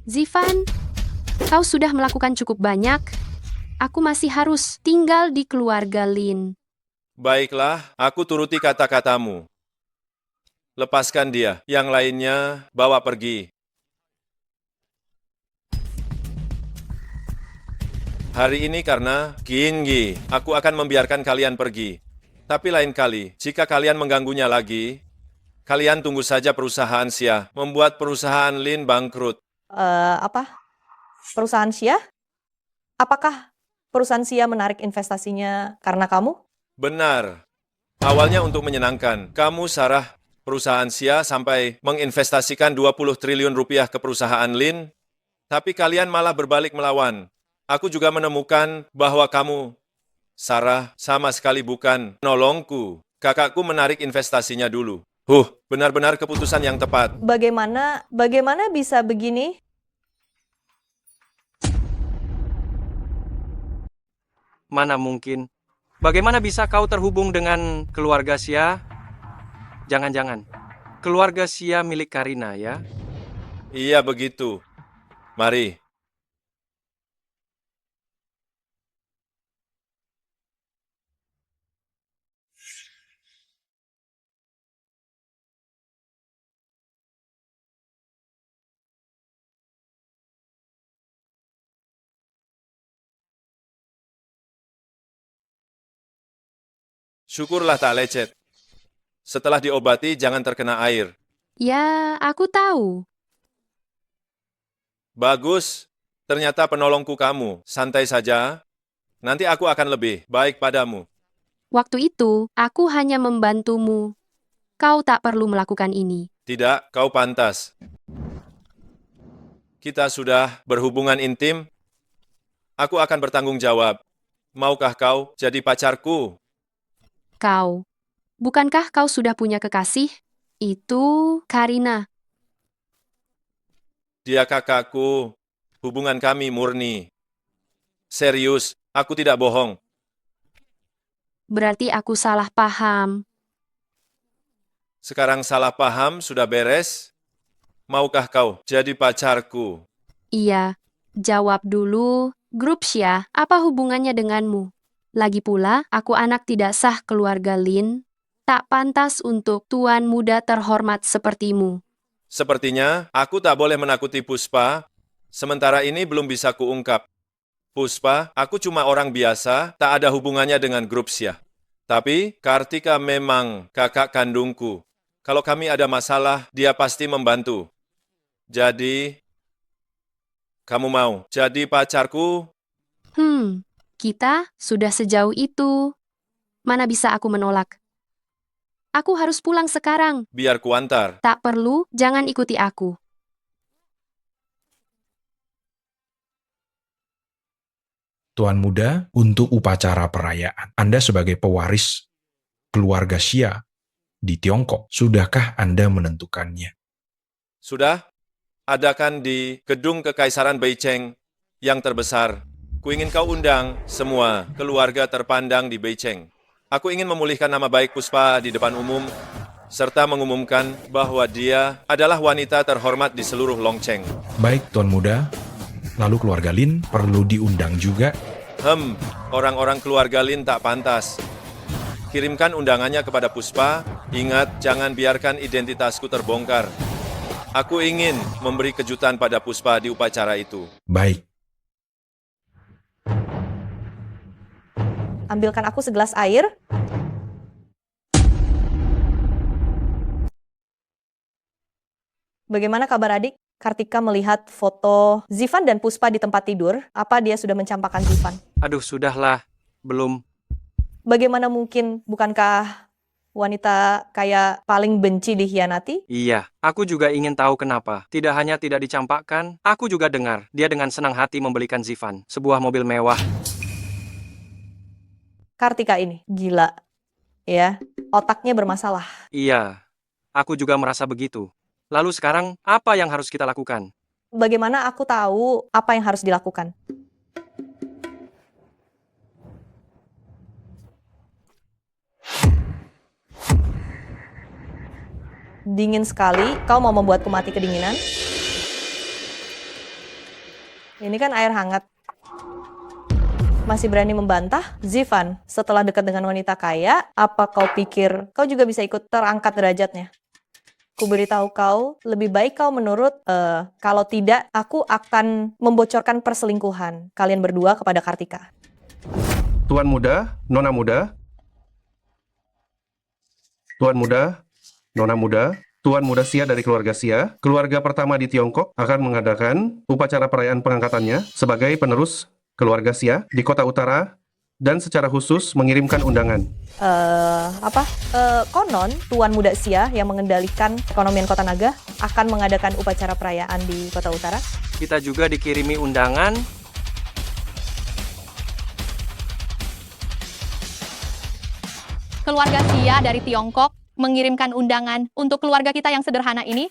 Zivan, kau sudah melakukan cukup banyak. Aku masih harus tinggal di keluarga Lin. Baiklah, aku turuti kata-katamu. Lepaskan dia. Yang lainnya, bawa pergi. Hari ini karena Kingi, aku akan membiarkan kalian pergi. Tapi lain kali, jika kalian mengganggunya lagi, kalian tunggu saja perusahaan Xia membuat perusahaan Lin bangkrut. Perusahaan Xia? Apakah perusahaan Xia menarik investasinya karena kamu? Benar. Awalnya untuk menyenangkan. Kamu, Sarah, perusahaan Xia sampai menginvestasikan 20 triliun rupiah ke perusahaan Lin, tapi kalian malah berbalik melawan. Aku juga menemukan bahwa kamu, Sarah, sama sekali bukan nolongku. Kakakku menarik investasinya dulu. Benar-benar keputusan yang tepat. Bagaimana bisa begini? mana mungkin? Bagaimana bisa kau terhubung dengan keluarga Xia? Jangan-jangan. Keluarga Xia milik Karina, ya? Iya, begitu. Mari. Syukurlah tak lecet. Setelah diobati, jangan terkena air. Ya, aku tahu. Bagus. Ternyata penolongku kamu. Santai saja. Nanti aku akan lebih baik padamu. Waktu itu, aku hanya membantumu. Kau tak perlu melakukan ini. Tidak, kau pantas. Kita sudah berhubungan intim. Aku akan bertanggung jawab. Maukah kau jadi pacarku? Kau. Bukankah kau sudah punya kekasih? Itu Karina. Dia kakakku. Hubungan kami murni. Serius, aku tidak bohong. Berarti aku salah paham. Sekarang salah paham sudah beres? Maukah kau jadi pacarku? Iya. Jawab dulu. Grup Xia, apa hubungannya denganmu? Lagi pula, aku anak tidak sah keluarga Lin. Tak pantas untuk tuan muda terhormat sepertimu. Sepertinya, aku tak boleh menakuti Puspa. Sementara ini belum bisa kuungkap. Puspa, aku cuma orang biasa, tak ada hubungannya dengan grup Xia. Tapi, Kartika memang kakak kandungku. Kalau kami ada masalah, dia pasti membantu. Jadi, kamu mau jadi pacarku? Kita sudah sejauh itu. Mana bisa aku menolak? Aku harus pulang sekarang. Biar kuantar. Tak perlu, jangan ikuti aku. Tuan Muda, untuk upacara perayaan, Anda sebagai pewaris keluarga Xia di Tiongkok, sudahkah Anda menentukannya? Sudah? Adakan di gedung Kekaisaran Beicheng yang terbesar. Kuingin kau undang semua keluarga terpandang di Beicheng. Aku ingin memulihkan nama baik Puspa di depan umum, serta mengumumkan bahwa dia adalah wanita terhormat di seluruh Longcheng. Baik, Tuan Muda. Lalu keluarga Lin perlu diundang juga? Orang-orang keluarga Lin tak pantas. Kirimkan undangannya kepada Puspa. Ingat, jangan biarkan identitasku terbongkar. Aku ingin memberi kejutan pada Puspa di upacara itu. Baik. Ambilkan aku segelas air. Bagaimana kabar adik? Kartika melihat foto Zifan dan Puspa di tempat tidur. Apa dia sudah mencampakkan Zifan? Aduh, sudahlah. Belum. Bagaimana mungkin? Bukankah wanita kayak paling benci dikhianati? Iya, aku juga ingin tahu kenapa. Tidak hanya tidak dicampakkan, aku juga dengar dia dengan senang hati membelikan Zifan sebuah mobil mewah. Kartika ini gila. Ya, otaknya bermasalah. Iya, aku juga merasa begitu. Lalu sekarang, apa yang harus kita lakukan? Bagaimana aku tahu apa yang harus dilakukan? Dingin sekali, kau mau membuatku mati kedinginan? Ini kan air hangat. Masih berani membantah? Zifan, setelah dekat dengan wanita kaya, apa kau pikir kau juga bisa ikut terangkat derajatnya? Ku beritahu kau, lebih baik kau menurut, kalau tidak, aku akan membocorkan perselingkuhan kalian berdua kepada Kartika. Tuan Muda, Nona Muda. Tuan Muda, Nona Muda. Tuan Muda Xia dari keluarga Xia, keluarga pertama di Tiongkok, akan mengadakan upacara perayaan pengangkatannya sebagai penerus keluarga Xia di Kota Utara dan secara khusus mengirimkan undangan. Konon Tuan Muda Xia yang mengendalikan perekonomian Kota Naga akan mengadakan upacara perayaan di Kota Utara. Kita juga dikirimi undangan. Keluarga Xia dari Tiongkok mengirimkan undangan untuk keluarga kita yang sederhana ini?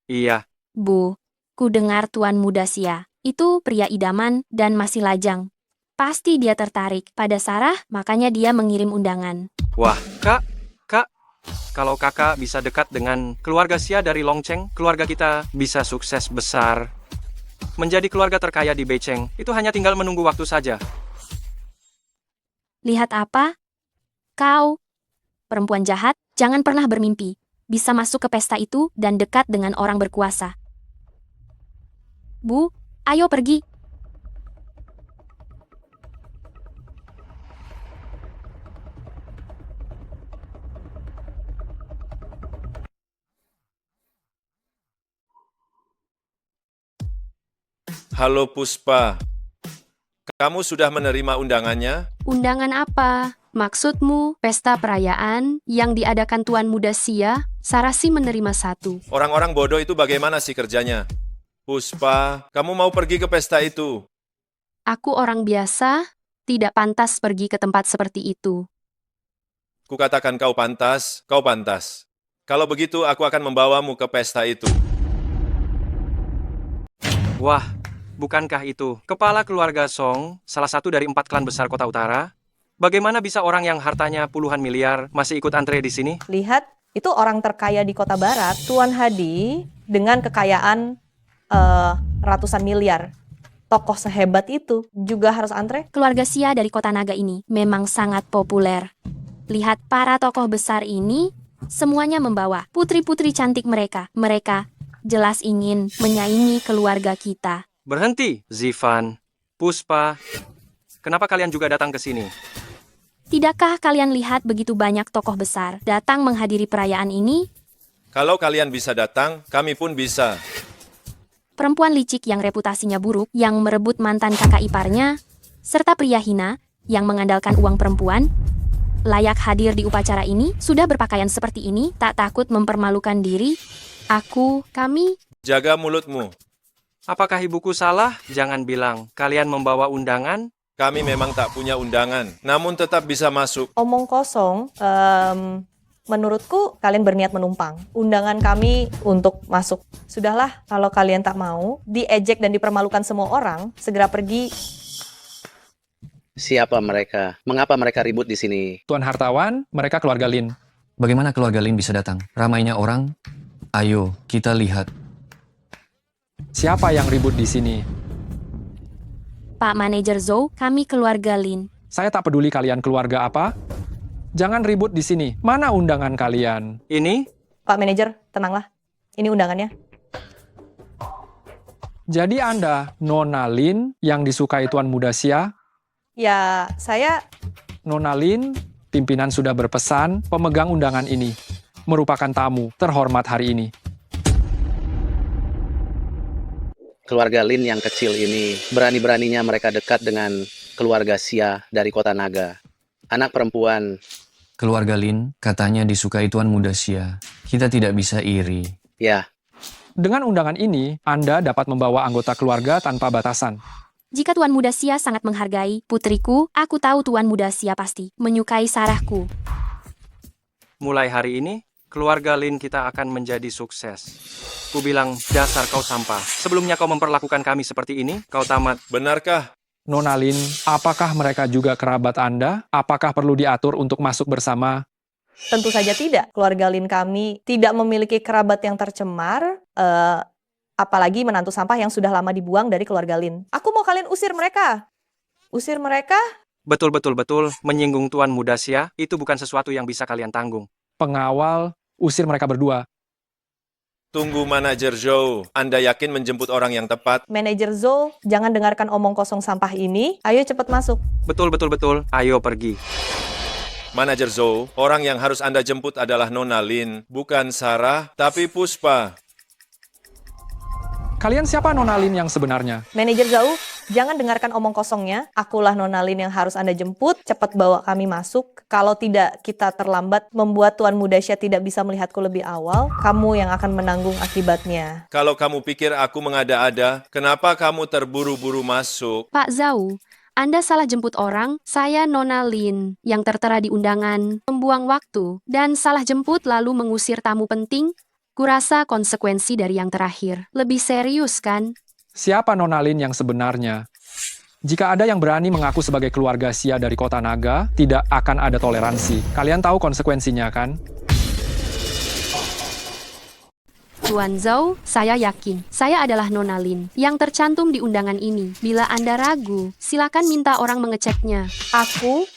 Iya. Bu, ku dengar Tuan Muda Xia itu pria idaman dan masih lajang. Pasti dia tertarik pada Sarah, makanya dia mengirim undangan. Wah, Kak, kalau kakak bisa dekat dengan keluarga Xia dari Longcheng, keluarga kita bisa sukses besar. Menjadi keluarga terkaya di Beicheng, itu hanya tinggal menunggu waktu saja. Lihat apa? Kau, perempuan jahat, jangan pernah bermimpi bisa masuk ke pesta itu dan dekat dengan orang berkuasa. Bu, ayo pergi. Halo Puspa, kamu sudah menerima undangannya? Undangan apa? Maksudmu, pesta perayaan yang diadakan Tuan Muda Xia, Sarah sih menerima satu. Orang-orang bodoh itu bagaimana sih kerjanya? Puspa, kamu mau pergi ke pesta itu? Aku orang biasa, tidak pantas pergi ke tempat seperti itu. Kukatakan kau pantas, kau pantas. Kalau begitu, aku akan membawamu ke pesta itu. Wah, bukankah itu kepala keluarga Song, salah satu dari 4 klan besar Kota Utara? Bagaimana bisa orang yang hartanya puluhan miliar masih ikut antre di sini? Lihat, itu orang terkaya di Kota Barat, Tuan Hadi, dengan kekayaan ratusan miliar. Tokoh sehebat itu juga harus antre? Keluarga Xia dari Kota Naga ini memang sangat populer. Lihat para tokoh besar ini, semuanya membawa putri-putri cantik mereka. Mereka jelas ingin menyaingi keluarga kita. Berhenti, Zifan, Puspa. Kenapa kalian juga datang ke sini? Tidakkah kalian lihat begitu banyak tokoh besar datang menghadiri perayaan ini? Kalau kalian bisa datang, kami pun bisa. Perempuan licik yang reputasinya buruk, yang merebut mantan kakak iparnya, serta pria hina yang mengandalkan uang perempuan. layak hadir di upacara ini, sudah berpakaian seperti ini, tak takut mempermalukan diri. Kami, Jaga mulutmu. Apakah ibuku salah? Jangan bilang kalian membawa undangan. Kami memang tak punya undangan, namun tetap bisa masuk. Omong kosong, menurutku kalian berniat menumpang. Undangan kami untuk masuk. Sudahlah, kalau kalian tak mau, diejek dan dipermalukan semua orang, segera pergi. Siapa mereka? Mengapa mereka ribut di sini? Tuan Hartawan, mereka keluarga Lin. Bagaimana keluarga Lin bisa datang? Ramainya orang? Ayo, kita lihat. Siapa yang ribut di sini? Pak Manajer Zhou, kami keluarga Lin. Saya tak peduli kalian keluarga apa. Jangan ribut di sini. Mana undangan kalian? Ini? Pak Manajer, tenanglah. Ini undangannya. Jadi Anda, Nona Lin, yang disukai Tuan Muda Xia? Ya, saya... Nona Lin, pimpinan sudah berpesan pemegang undangan ini merupakan tamu terhormat hari ini. Keluarga Lin yang kecil ini, berani-beraninya mereka dekat dengan keluarga Xia dari kota Naga. Anak perempuan. Keluarga Lin katanya disukai Tuan Muda Xia. Kita tidak bisa iri. Ya. Dengan undangan ini, Anda dapat membawa anggota keluarga tanpa batasan. Jika Tuan Muda Xia sangat menghargai putriku, aku tahu Tuan Muda Xia pasti menyukai Sarahku. Mulai hari ini, keluarga Lin kita akan menjadi sukses. Ku bilang, dasar kau sampah. Sebelumnya kau memperlakukan kami seperti ini, kau tamat. Benarkah? Nona Lin, apakah mereka juga kerabat Anda? Apakah perlu diatur untuk masuk bersama? Tentu saja tidak. Keluarga Lin kami tidak memiliki kerabat yang tercemar, apalagi menantu sampah yang sudah lama dibuang dari keluarga Lin. Aku mau kalian usir mereka. Usir mereka? Betul. Menyinggung Tuan Muda Xia, itu bukan sesuatu yang bisa kalian tanggung. Pengawal, usir mereka berdua. Tunggu Manajer Zhou, Anda yakin menjemput orang yang tepat? Manajer Zhou, jangan dengarkan omong kosong sampah ini. Ayo cepat masuk. Betul. Ayo pergi. Manajer Zhou, orang yang harus Anda jemput adalah Nona Lin, bukan Sarah, tapi Puspa. Kalian siapa Nona Lin yang sebenarnya? Manajer Zhou, jangan dengarkan omong kosongnya. Akulah Nona Lin yang harus Anda jemput. Cepat bawa kami masuk. Kalau tidak, kita terlambat membuat Tuan Muda Xia tidak bisa melihatku lebih awal. Kamu yang akan menanggung akibatnya. Kalau kamu pikir aku mengada-ada, kenapa kamu terburu-buru masuk? Pak Zhou, Anda salah jemput orang. Saya Nona Lin yang tertera di undangan, membuang waktu, dan salah jemput lalu mengusir tamu penting. Kurasa konsekuensi dari yang terakhir. Lebih serius, kan? Siapa Nona Lin yang sebenarnya? Jika ada yang berani mengaku sebagai keluarga Xia dari kota Naga, tidak akan ada toleransi. Kalian tahu konsekuensinya, kan? Tuan Zhou, saya yakin saya adalah Nona Lin yang tercantum di undangan ini. Bila Anda ragu, silakan minta orang mengeceknya. Aku?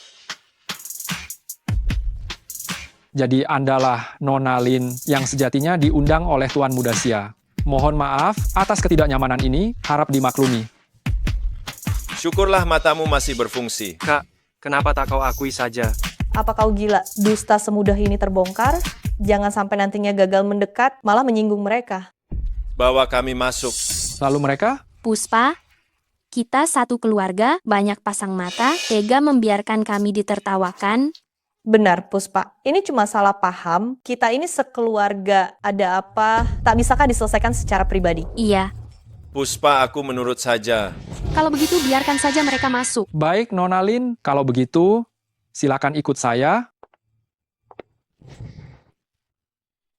Jadi Andalah Nona Lin yang sejatinya diundang oleh Tuan Muda Xia. Mohon maaf atas ketidaknyamanan ini, harap dimaklumi. Syukurlah matamu masih berfungsi. Kak, kenapa tak kau akui saja? Apa kau gila? Dusta semudah ini terbongkar? Jangan sampai nantinya gagal mendekat, malah menyinggung mereka. Bawa kami masuk. Lalu mereka? Puspa, kita satu keluarga, banyak pasang mata, tega membiarkan kami ditertawakan. Benar, Puspa. Ini cuma salah paham. Kita ini sekeluarga. Ada apa? Tak bisakah diselesaikan secara pribadi? Iya. Puspa, aku menurut saja. Kalau begitu, biarkan saja mereka masuk. Baik, Nona Lin. Kalau begitu, silakan ikut saya.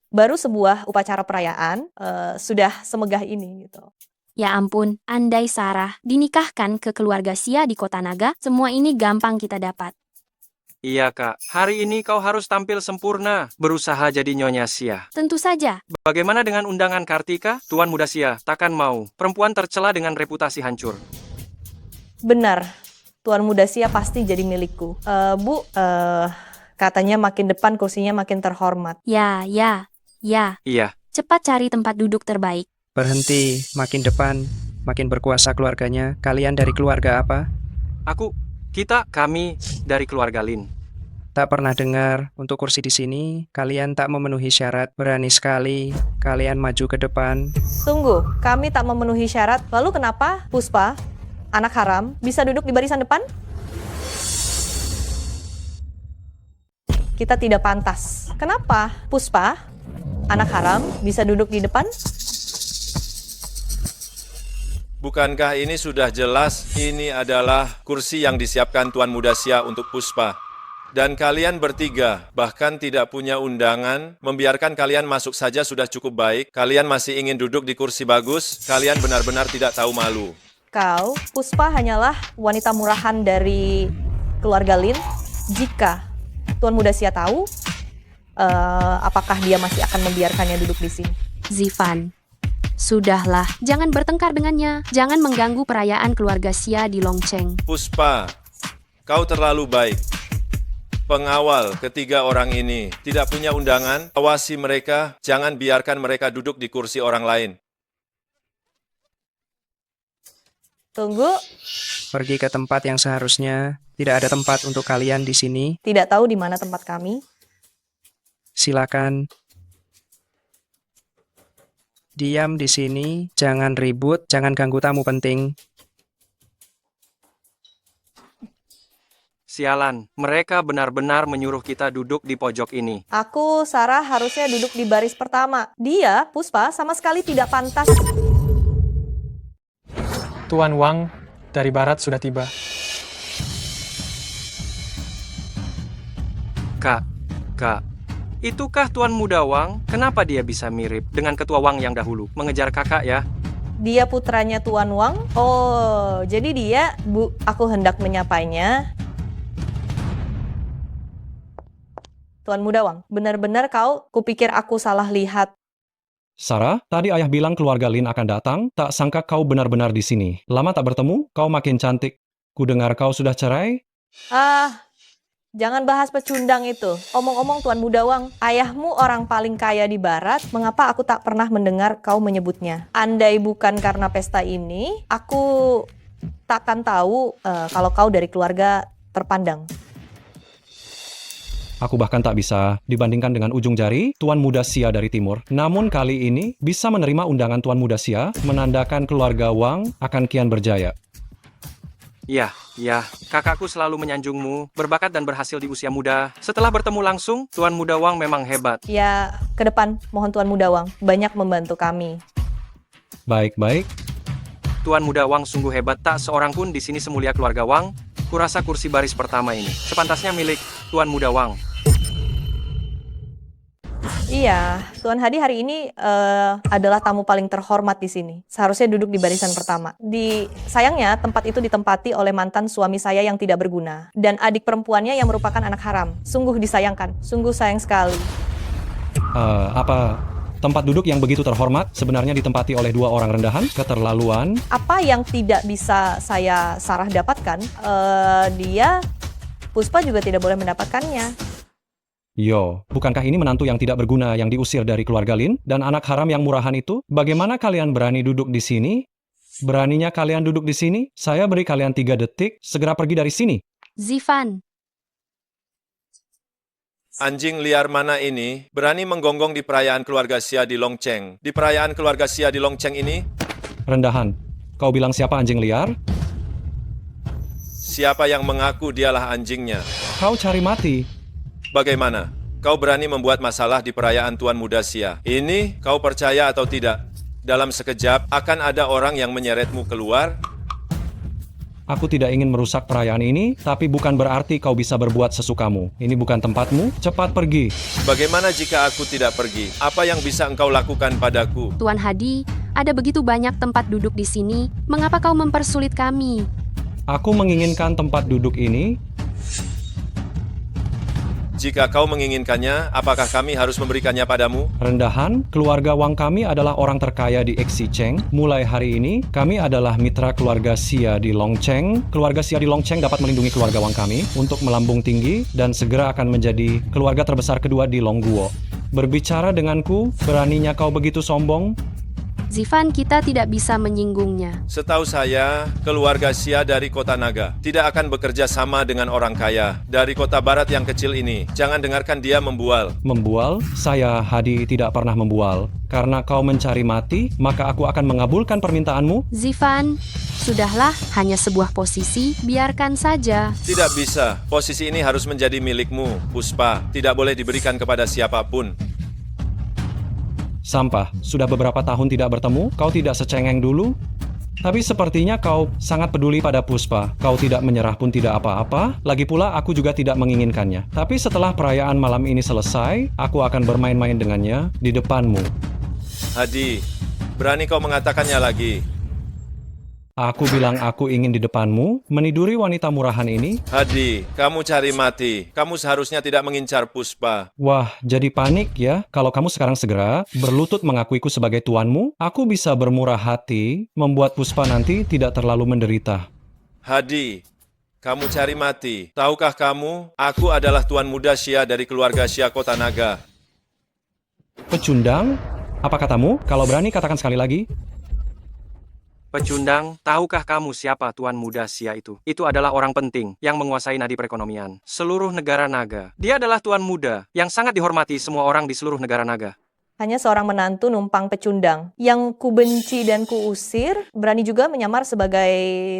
Baru sebuah upacara perayaan, sudah semegah ini gitu. Ya ampun, andai Sarah dinikahkan ke keluarga Xia di kota Naga, semua ini gampang kita dapat. Iya, Kak. Hari ini kau harus tampil sempurna, berusaha jadi Nyonya Xia. Tentu saja. Bagaimana dengan undangan Kartika? Tuan Muda Xia, takkan mau. Perempuan tercela dengan reputasi hancur. Benar, Tuan Muda Xia pasti jadi milikku. Bu, katanya makin depan kursinya makin terhormat. Ya. Iya. Cepat cari tempat duduk terbaik. Berhenti, makin depan, makin berkuasa keluarganya. Kalian dari keluarga apa? Kami dari keluarga Lin. Tak pernah dengar untuk kursi di sini. Kalian tak memenuhi syarat. Berani sekali. Kalian maju ke depan. Tunggu, kami tak memenuhi syarat. Lalu kenapa Puspa, anak haram, bisa duduk di barisan depan? kita tidak pantas. Kenapa? Puspa, anak haram, bisa duduk di depan? Bukankah ini sudah jelas? Ini adalah kursi yang disiapkan Tuan Muda Sia untuk Puspa. Dan kalian bertiga bahkan tidak punya undangan, membiarkan kalian masuk saja sudah cukup baik. Kalian masih ingin duduk di kursi bagus, kalian benar-benar tidak tahu malu. Kau, Puspa hanyalah wanita murahan dari keluarga Lin. Jika Tuan Muda Sia tahu, apakah dia masih akan membiarkannya duduk di sini? Zifan, sudahlah, jangan bertengkar dengannya. Jangan mengganggu perayaan keluarga Sia di Longcheng. Puspa, kau terlalu baik. Pengawal ketiga orang ini tidak punya undangan, awasi mereka, jangan biarkan mereka duduk di kursi orang lain. Tunggu, Pergi ke tempat yang seharusnya. Tidak ada tempat untuk kalian di sini. tidak tahu di mana tempat kami. Silakan. Diam di sini. Jangan ribut. Jangan ganggu tamu penting. Sialan, mereka benar-benar menyuruh kita duduk di pojok ini. Aku, Sarah, harusnya duduk di baris pertama. Dia, Puspa, sama sekali tidak pantas. Tuan Wang dari barat sudah tiba. Kak, itukah Tuan Muda Wang? Kenapa dia bisa mirip dengan Ketua Wang yang dahulu? Mengejar kakak ya? Dia putranya Tuan Wang. Oh, jadi dia, Bu, aku hendak menyapanya. Tuan Muda Wang, benar-benar kau, kupikir aku salah lihat. Sarah, tadi ayah bilang keluarga Lin akan datang, tak sangka kau benar-benar di sini. Lama tak bertemu, kau makin cantik. Kudengar kau sudah cerai? Jangan bahas pecundang itu. Omong-omong Tuan Muda Wang, ayahmu orang paling kaya di barat, mengapa aku tak pernah mendengar kau menyebutnya? Andai bukan karena pesta ini, aku takkan tahu kalau kau dari keluarga terpandang. Aku bahkan tak bisa dibandingkan dengan ujung jari Tuan Muda Sia dari timur. Namun kali ini bisa menerima undangan Tuan Muda Sia, menandakan keluarga Wang akan kian berjaya. Ya, kakakku selalu menyanjungmu, berbakat dan berhasil di usia muda. Setelah bertemu langsung, Tuan Muda Wang memang hebat. Ya, ke depan, mohon Tuan Muda Wang, banyak membantu kami. Baik. Tuan Muda Wang sungguh hebat, tak seorang pun di sini semulia keluarga Wang. Kurasa kursi baris pertama ini sepantasnya milik Tuan Muda Wang. Iya, Tuan Hadi hari ini adalah tamu paling terhormat di sini. Seharusnya duduk di barisan pertama. Sayangnya, tempat itu ditempati oleh mantan suami saya yang tidak berguna. Dan adik perempuannya yang merupakan anak haram. Sungguh disayangkan, sungguh sayang sekali. Apa tempat duduk yang begitu terhormat sebenarnya ditempati oleh dua orang rendahan? Keterlaluan. Apa yang tidak bisa saya Sarah dapatkan, dia, Puspa juga tidak boleh mendapatkannya. Yo, bukankah ini menantu yang tidak berguna yang diusir dari keluarga Lin dan anak haram yang murahan itu? Bagaimana kalian berani duduk di sini? Beraninya kalian duduk di sini? Saya beri kalian 3 detik, segera pergi dari sini. Zifan, Anjing liar mana ini berani menggonggong di perayaan keluarga Sia di Longcheng? Di perayaan keluarga Sia di Longcheng ini? Rendahan, kau bilang siapa anjing liar? Siapa yang mengaku dialah anjingnya? Kau cari mati. Bagaimana? Kau berani membuat masalah di perayaan Tuan Muda Sia. Ini kau percaya atau tidak? Dalam sekejap akan ada orang yang menyeretmu keluar. Aku tidak ingin merusak perayaan ini, tapi bukan berarti kau bisa berbuat sesukamu. Ini bukan tempatmu, cepat pergi. Bagaimana jika aku tidak pergi? Apa yang bisa engkau lakukan padaku? Tuan Hadi, ada begitu banyak tempat duduk di sini. Mengapa kau mempersulit kami? Aku menginginkan tempat duduk ini. Jika kau menginginkannya, apakah kami harus memberikannya padamu? Rendahan, keluarga Wang kami adalah orang terkaya di Xicheng. Mulai hari ini, kami adalah mitra keluarga Sia di Longcheng. Keluarga Sia di Longcheng dapat melindungi keluarga Wang kami untuk melambung tinggi dan segera akan menjadi keluarga terbesar kedua di Longguo. Berbicara denganku, beraninya kau begitu sombong? Zifan, kita tidak bisa menyinggungnya. Setahu saya, keluarga Sia dari kota Naga tidak akan bekerja sama dengan orang kaya dari kota barat yang kecil ini. Jangan dengarkan dia membual. Membual? Saya, Hadi, tidak pernah membual. Karena kau mencari mati, maka aku akan mengabulkan permintaanmu. Zivan, sudahlah, hanya sebuah posisi, biarkan saja. Tidak bisa. Posisi ini harus menjadi milikmu, Puspa. Tidak boleh diberikan kepada siapapun. Sampah, sudah beberapa tahun tidak bertemu, kau tidak secengeng dulu. Tapi sepertinya kau sangat peduli pada Puspa. Kau tidak menyerah pun tidak apa-apa. Lagi pula aku juga tidak menginginkannya. Tapi setelah perayaan malam ini selesai, aku akan bermain-main dengannya di depanmu. Hadi, berani kau mengatakannya lagi? Aku bilang aku ingin di depanmu, meniduri wanita murahan ini. Hadi, kamu cari mati. Kamu seharusnya tidak mengincar Puspa. Wah, jadi panik ya. Kalau kamu sekarang segera berlutut mengakuiku sebagai tuanmu, aku bisa bermurah hati, membuat Puspa nanti tidak terlalu menderita. Hadi, kamu cari mati. Tahukah kamu, aku adalah tuan muda Xia dari keluarga Xia Kota Naga. Pecundang? Apa katamu? Kalau berani katakan sekali lagi. Pecundang, tahukah kamu siapa Tuan Muda Xia itu? Itu adalah orang penting yang menguasai nadi perekonomian seluruh negara naga. Dia adalah Tuan Muda yang sangat dihormati semua orang di seluruh negara naga. Hanya seorang menantu numpang pecundang. Yang kubenci dan kuusir, berani juga menyamar sebagai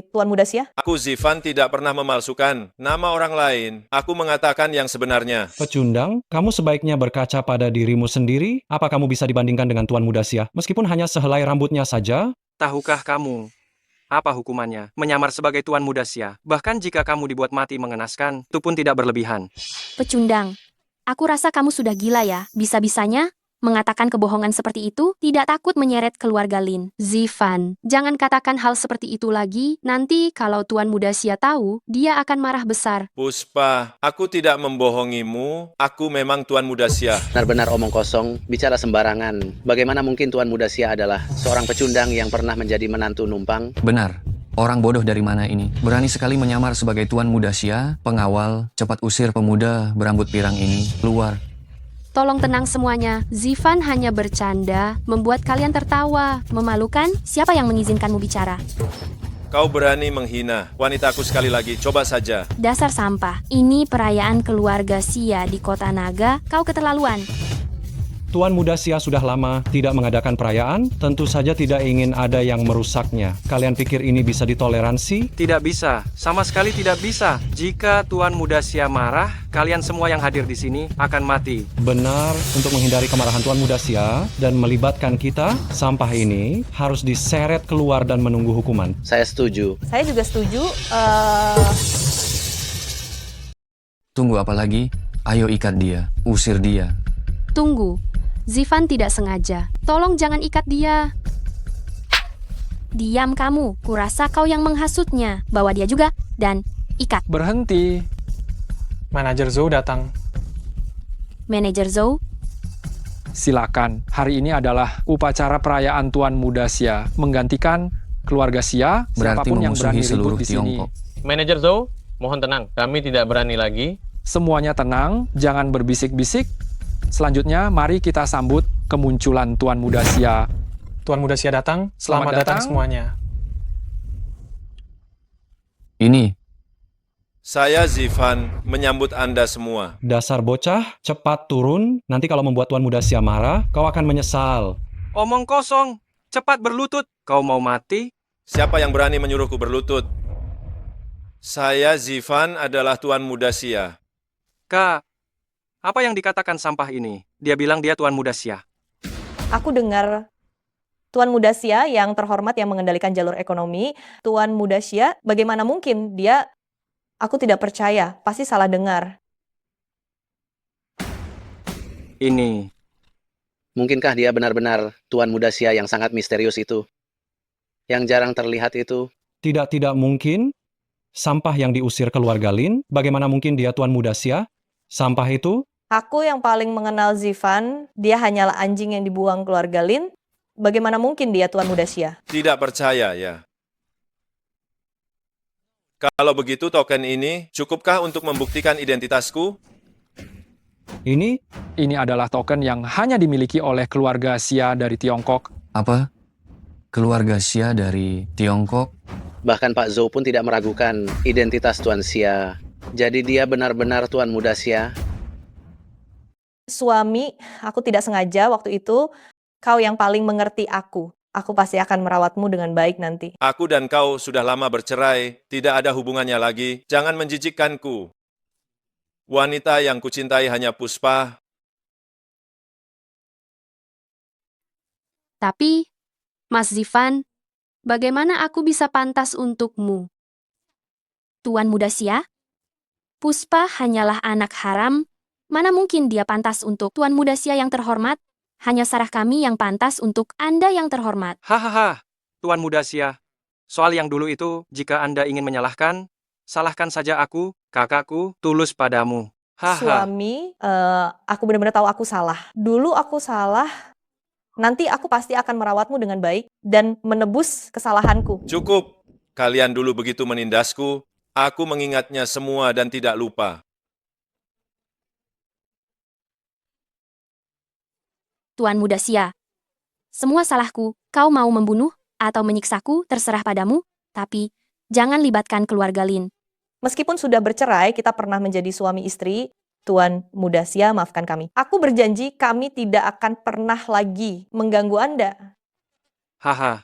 Tuan Muda Xia? Aku Zivan tidak pernah memalsukan nama orang lain. Aku mengatakan yang sebenarnya. Pecundang, kamu sebaiknya berkaca pada dirimu sendiri. Apa kamu bisa dibandingkan dengan Tuan Muda Xia? Meskipun hanya sehelai rambutnya saja. Tahukah kamu apa hukumannya? Menyamar sebagai Tuan Muda Xia. Bahkan jika kamu dibuat mati mengenaskan, itu pun tidak berlebihan. Pecundang, aku rasa kamu sudah gila ya. Bisa-bisanya mengatakan kebohongan seperti itu, tidak takut menyeret keluarga Lin. Zivan, jangan katakan hal seperti itu lagi. Nanti kalau Tuan Muda Xia tahu, dia akan marah besar. Puspa, aku tidak membohongimu. Aku memang Tuan Muda Xia. Benar-benar omong kosong, bicara sembarangan. Bagaimana mungkin Tuan Muda Xia adalah seorang pecundang yang pernah menjadi menantu numpang? Benar. Orang bodoh dari mana ini? Berani sekali menyamar sebagai Tuan Muda Xia, pengawal, cepat usir pemuda berambut pirang ini keluar. Tolong tenang semuanya. Zivan hanya bercanda, membuat kalian tertawa. Memalukan? Siapa yang mengizinkanmu bicara? Kau berani menghina wanitaku sekali lagi, coba saja. Dasar sampah. Ini perayaan keluarga Xia di Kota Naga. Kau keterlaluan. Tuan Muda Xia sudah lama tidak mengadakan perayaan, tentu saja tidak ingin ada yang merusaknya. Kalian pikir ini bisa ditoleransi? Tidak bisa, sama sekali tidak bisa. Jika Tuan Muda Xia marah, kalian semua yang hadir di sini akan mati. Benar, untuk menghindari kemarahan Tuan Muda Xia dan melibatkan kita, sampah ini harus diseret keluar dan menunggu hukuman. Saya setuju. Saya juga setuju. Tunggu apa lagi? Ayo ikat dia, usir dia. Tunggu. Zivan tidak sengaja. Tolong jangan ikat dia. Diam kamu. Kurasa kau yang menghasutnya. Bawa dia juga dan ikat. Berhenti. Manajer Zhou datang. Manajer Zhou, Silakan. Hari ini adalah upacara perayaan Tuan Muda Xia menggantikan keluarga Xia. Berarti Siapapun yang berani memusuhi seluruh ribut di sini. Tiongkok. Manajer Zhou, mohon tenang. Kami tidak berani lagi. Semuanya tenang, jangan berbisik-bisik. Selanjutnya, mari kita sambut kemunculan Tuan Muda Xia. Tuan Muda Xia datang. Selamat datang semuanya. Ini. Saya Zivan, menyambut Anda semua. Dasar bocah, cepat turun. Nanti kalau membuat Tuan Muda Xia marah, kau akan menyesal. Omong kosong, cepat berlutut. Kau mau mati? Siapa yang berani menyuruhku berlutut? Saya Zivan adalah Tuan Muda Xia. Kak, apa yang dikatakan sampah ini? Dia bilang dia Tuan Muda Xia. Aku dengar Tuan Muda Xia yang terhormat yang mengendalikan jalur ekonomi. Tuan Muda Xia, bagaimana mungkin dia... Aku tidak percaya, pasti salah dengar. Ini. Mungkinkah dia benar-benar Tuan Muda Xia yang sangat misterius itu? Yang jarang terlihat itu? Tidak mungkin. Sampah yang diusir keluarga Lin, bagaimana mungkin dia Tuan Muda Xia? Sampah itu? Aku yang paling mengenal Zivan, dia hanyalah anjing yang dibuang keluarga Lin. Bagaimana mungkin dia Tuan Muda Xia? Tidak percaya ya. Kalau begitu token ini cukupkah untuk membuktikan identitasku? Ini adalah token yang hanya dimiliki oleh keluarga Xia dari Tiongkok. Apa? Keluarga Xia dari Tiongkok? Bahkan Pak Zhou pun tidak meragukan identitas Tuan Xia. Jadi dia benar-benar Tuan Muda Xia. Suami, aku tidak sengaja waktu itu Kau yang paling mengerti aku. Aku pasti akan merawatmu dengan baik nanti. Aku dan kau sudah lama bercerai, tidak ada hubungannya lagi. Jangan menjijikkanku. Wanita yang kucintai hanya Puspa. Tapi, Mas Zifan, bagaimana aku bisa pantas untukmu? Tuan Muda Sia? Puspa hanyalah anak haram. Mana mungkin dia pantas untuk Tuan Muda Sia yang terhormat? Hanya Sarah kami yang pantas untuk Anda yang terhormat. Hahaha, Tuan Muda Sia. Soal yang dulu itu, jika Anda ingin menyalahkan, salahkan saja aku, kakakku, tulus padamu. Haha. Suami, aku benar-benar tahu aku salah. Dulu aku salah, nanti aku pasti akan merawatmu dengan baik dan menebus kesalahanku. Cukup. Kalian dulu begitu menindasku. Aku mengingatnya semua dan tidak lupa. Tuan Muda Sia, semua salahku, kau mau membunuh atau menyiksaku terserah padamu, tapi jangan libatkan keluarga Lin. Meskipun sudah bercerai, kita pernah menjadi suami istri. Tuan Muda Sia, maafkan kami. Aku berjanji kami tidak akan pernah lagi mengganggu Anda. Haha.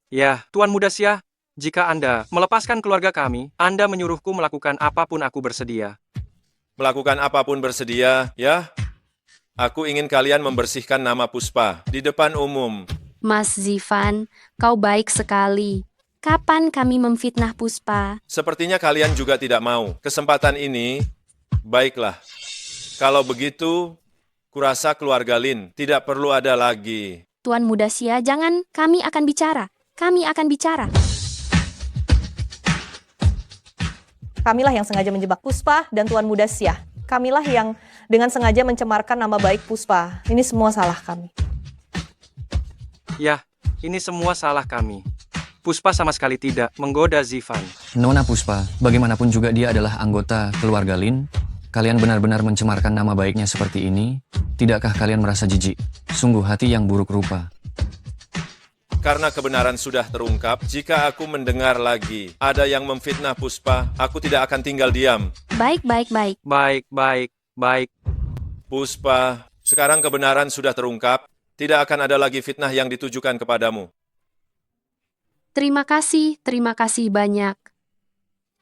Ya, Tuan Muda Sia, jika Anda melepaskan keluarga kami, Anda menyuruhku melakukan apapun aku bersedia. Melakukan apapun bersedia, ya? Aku ingin kalian membersihkan nama Puspa di depan umum. Mas Zifan, kau baik sekali. Kapan kami memfitnah Puspa? Sepertinya kalian juga tidak mau. Kesempatan ini, baiklah. Kalau begitu, kurasa keluarga Lin tidak perlu ada lagi. Tuan Muda Sia, jangan, kami akan bicara. Kami akan bicara. Kamilah yang sengaja menjebak Puspa dan Tuan Muda Sia. Kamilah yang dengan sengaja mencemarkan nama baik Puspa. Ini semua salah kami. Ya, ini semua salah kami. Puspa sama sekali tidak menggoda Zifan. Nona Puspa, bagaimanapun juga dia adalah anggota keluarga Lin. Kalian benar-benar mencemarkan nama baiknya seperti ini. Tidakkah kalian merasa jijik? Sungguh hati yang buruk rupa. Karena kebenaran sudah terungkap, jika aku mendengar lagi ada yang memfitnah Puspa, aku tidak akan tinggal diam. Baik. Baik. Puspa, sekarang kebenaran sudah terungkap, tidak akan ada lagi fitnah yang ditujukan kepadamu. Terima kasih banyak.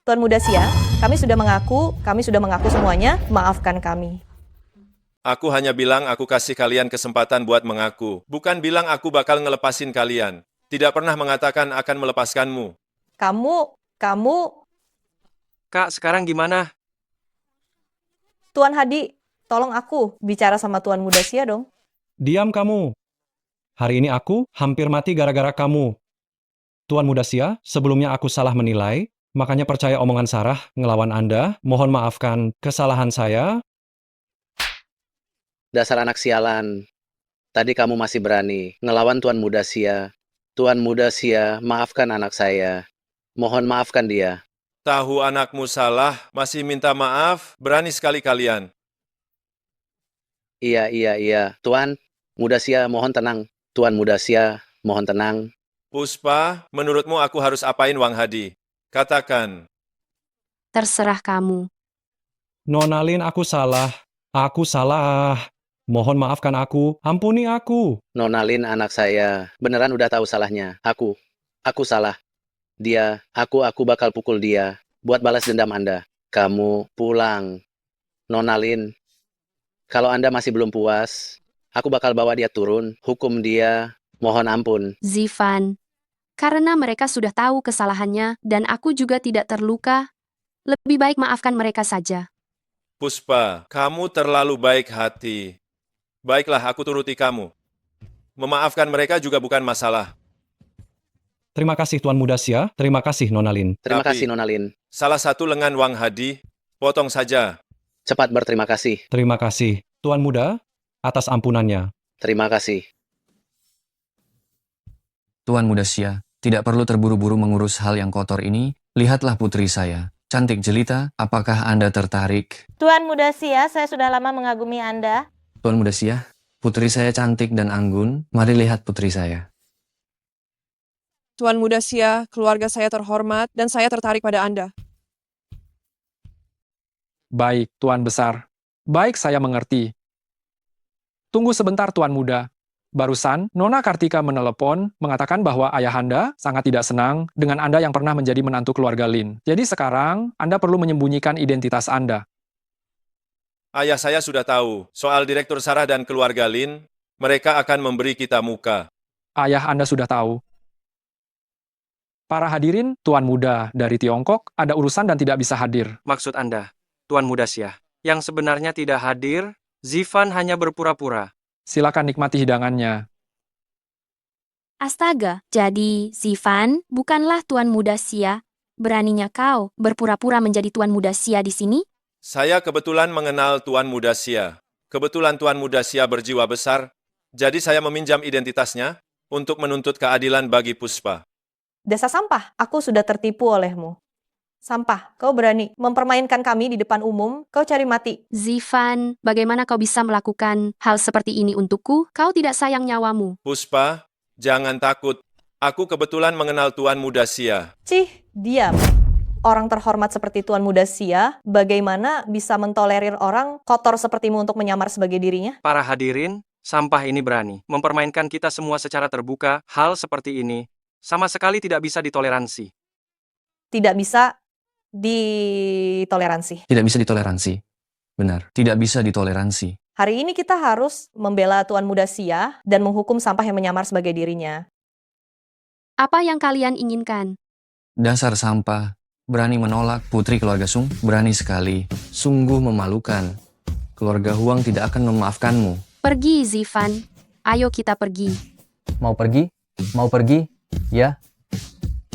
Tuan Muda Sia, kami sudah mengaku semuanya, maafkan kami. Aku hanya bilang aku kasih kalian kesempatan buat mengaku. Bukan bilang aku bakal ngelepasin kalian. Tidak pernah mengatakan akan melepaskanmu. Kamu... Kak, sekarang gimana? Tuan Hadi, tolong aku bicara sama Tuan Muda Sia dong. Diam kamu. Hari ini aku hampir mati gara-gara kamu. Tuan Muda Sia, sebelumnya aku salah menilai, makanya percaya omongan Sarah ngelawan Anda. Mohon maafkan kesalahan saya. Dasar anak sialan. Tadi kamu masih berani ngelawan Tuan Muda Sia. Tuan Muda Sia, maafkan anak saya. Mohon maafkan dia. Tahu anakmu salah, masih minta maaf, berani sekali kalian. Iya. Tuan Muda Sia, mohon tenang. Tuan Muda Sia, mohon tenang. Puspa, menurutmu aku harus apain Wang Hadi? Katakan. Terserah kamu. Nona Lin, aku salah. Mohon maafkan aku. Ampuni aku. Nona Lin anak saya. Beneran udah tahu salahnya. Aku salah. Dia, aku bakal pukul dia. Buat balas dendam Anda. Kamu pulang. Nona Lin, kalau Anda masih belum puas, aku bakal bawa dia turun. Hukum dia. Mohon ampun. Zifan, karena mereka sudah tahu kesalahannya dan aku juga tidak terluka, lebih baik maafkan mereka saja. Puspa, kamu terlalu baik hati. Baiklah, aku turuti kamu. Memaafkan mereka juga bukan masalah. Terima kasih Tuan Muda Sia. Terima kasih Nona Lin. Terima kasih Nona Lin. Salah satu lengan Wang Hadi, potong saja. Cepat berterima kasih. Terima kasih Tuan Muda atas ampunannya. Terima kasih. Tuan Muda Sia, tidak perlu terburu-buru mengurus hal yang kotor ini. Lihatlah putri saya. Cantik jelita, apakah Anda tertarik? Tuan Muda Sia, saya sudah lama mengagumi Anda. Tuan Muda Sia, putri saya cantik dan anggun. Mari lihat putri saya. Tuan Muda Sia, keluarga saya terhormat dan saya tertarik pada Anda. Baik, Tuan Besar. Baik, saya mengerti. Tunggu sebentar, Tuan Muda. Barusan, Nona Kartika menelepon mengatakan bahwa ayahanda sangat tidak senang dengan Anda yang pernah menjadi menantu keluarga Lin. Jadi sekarang, Anda perlu menyembunyikan identitas Anda. Ayah saya sudah tahu soal Direktur Sarah dan keluarga Lin. Mereka akan memberi kita muka. Ayah Anda sudah tahu. Para hadirin, Tuan Muda dari Tiongkok ada urusan dan tidak bisa hadir. Maksud Anda, Tuan Muda Xia, yang sebenarnya tidak hadir, Zifan hanya berpura-pura. Silakan nikmati hidangannya. Astaga, jadi Zifan bukanlah Tuan Muda Xia. Beraninya kau berpura-pura menjadi Tuan Muda Xia di sini? Saya kebetulan mengenal Tuan Muda Xia. Kebetulan Tuan Muda Xia berjiwa besar, jadi saya meminjam identitasnya untuk menuntut keadilan bagi Puspa. Dasar sampah, aku sudah tertipu olehmu. Sampah, kau berani mempermainkan kami di depan umum, kau cari mati. Zifan, bagaimana kau bisa melakukan hal seperti ini untukku? Kau tidak sayang nyawamu. Puspa, jangan takut. Aku kebetulan mengenal Tuan Muda Xia. Cih, diam. Orang terhormat seperti Tuan Muda Xia, bagaimana bisa mentolerir orang kotor sepertimu untuk menyamar sebagai dirinya? Para hadirin, sampah ini berani mempermainkan kita semua secara terbuka. Hal seperti ini sama sekali tidak bisa ditoleransi. Tidak bisa ditoleransi. Tidak bisa ditoleransi. Benar, tidak bisa ditoleransi. Hari ini kita harus membela Tuan Muda Xia dan menghukum sampah yang menyamar sebagai dirinya. Apa yang kalian inginkan? Dasar sampah, berani menolak putri keluarga Sung, berani sekali. Sungguh memalukan. Keluarga Huang tidak akan memaafkanmu. Pergi, Zifan. Ayo kita pergi. Mau pergi? Mau pergi? Ya.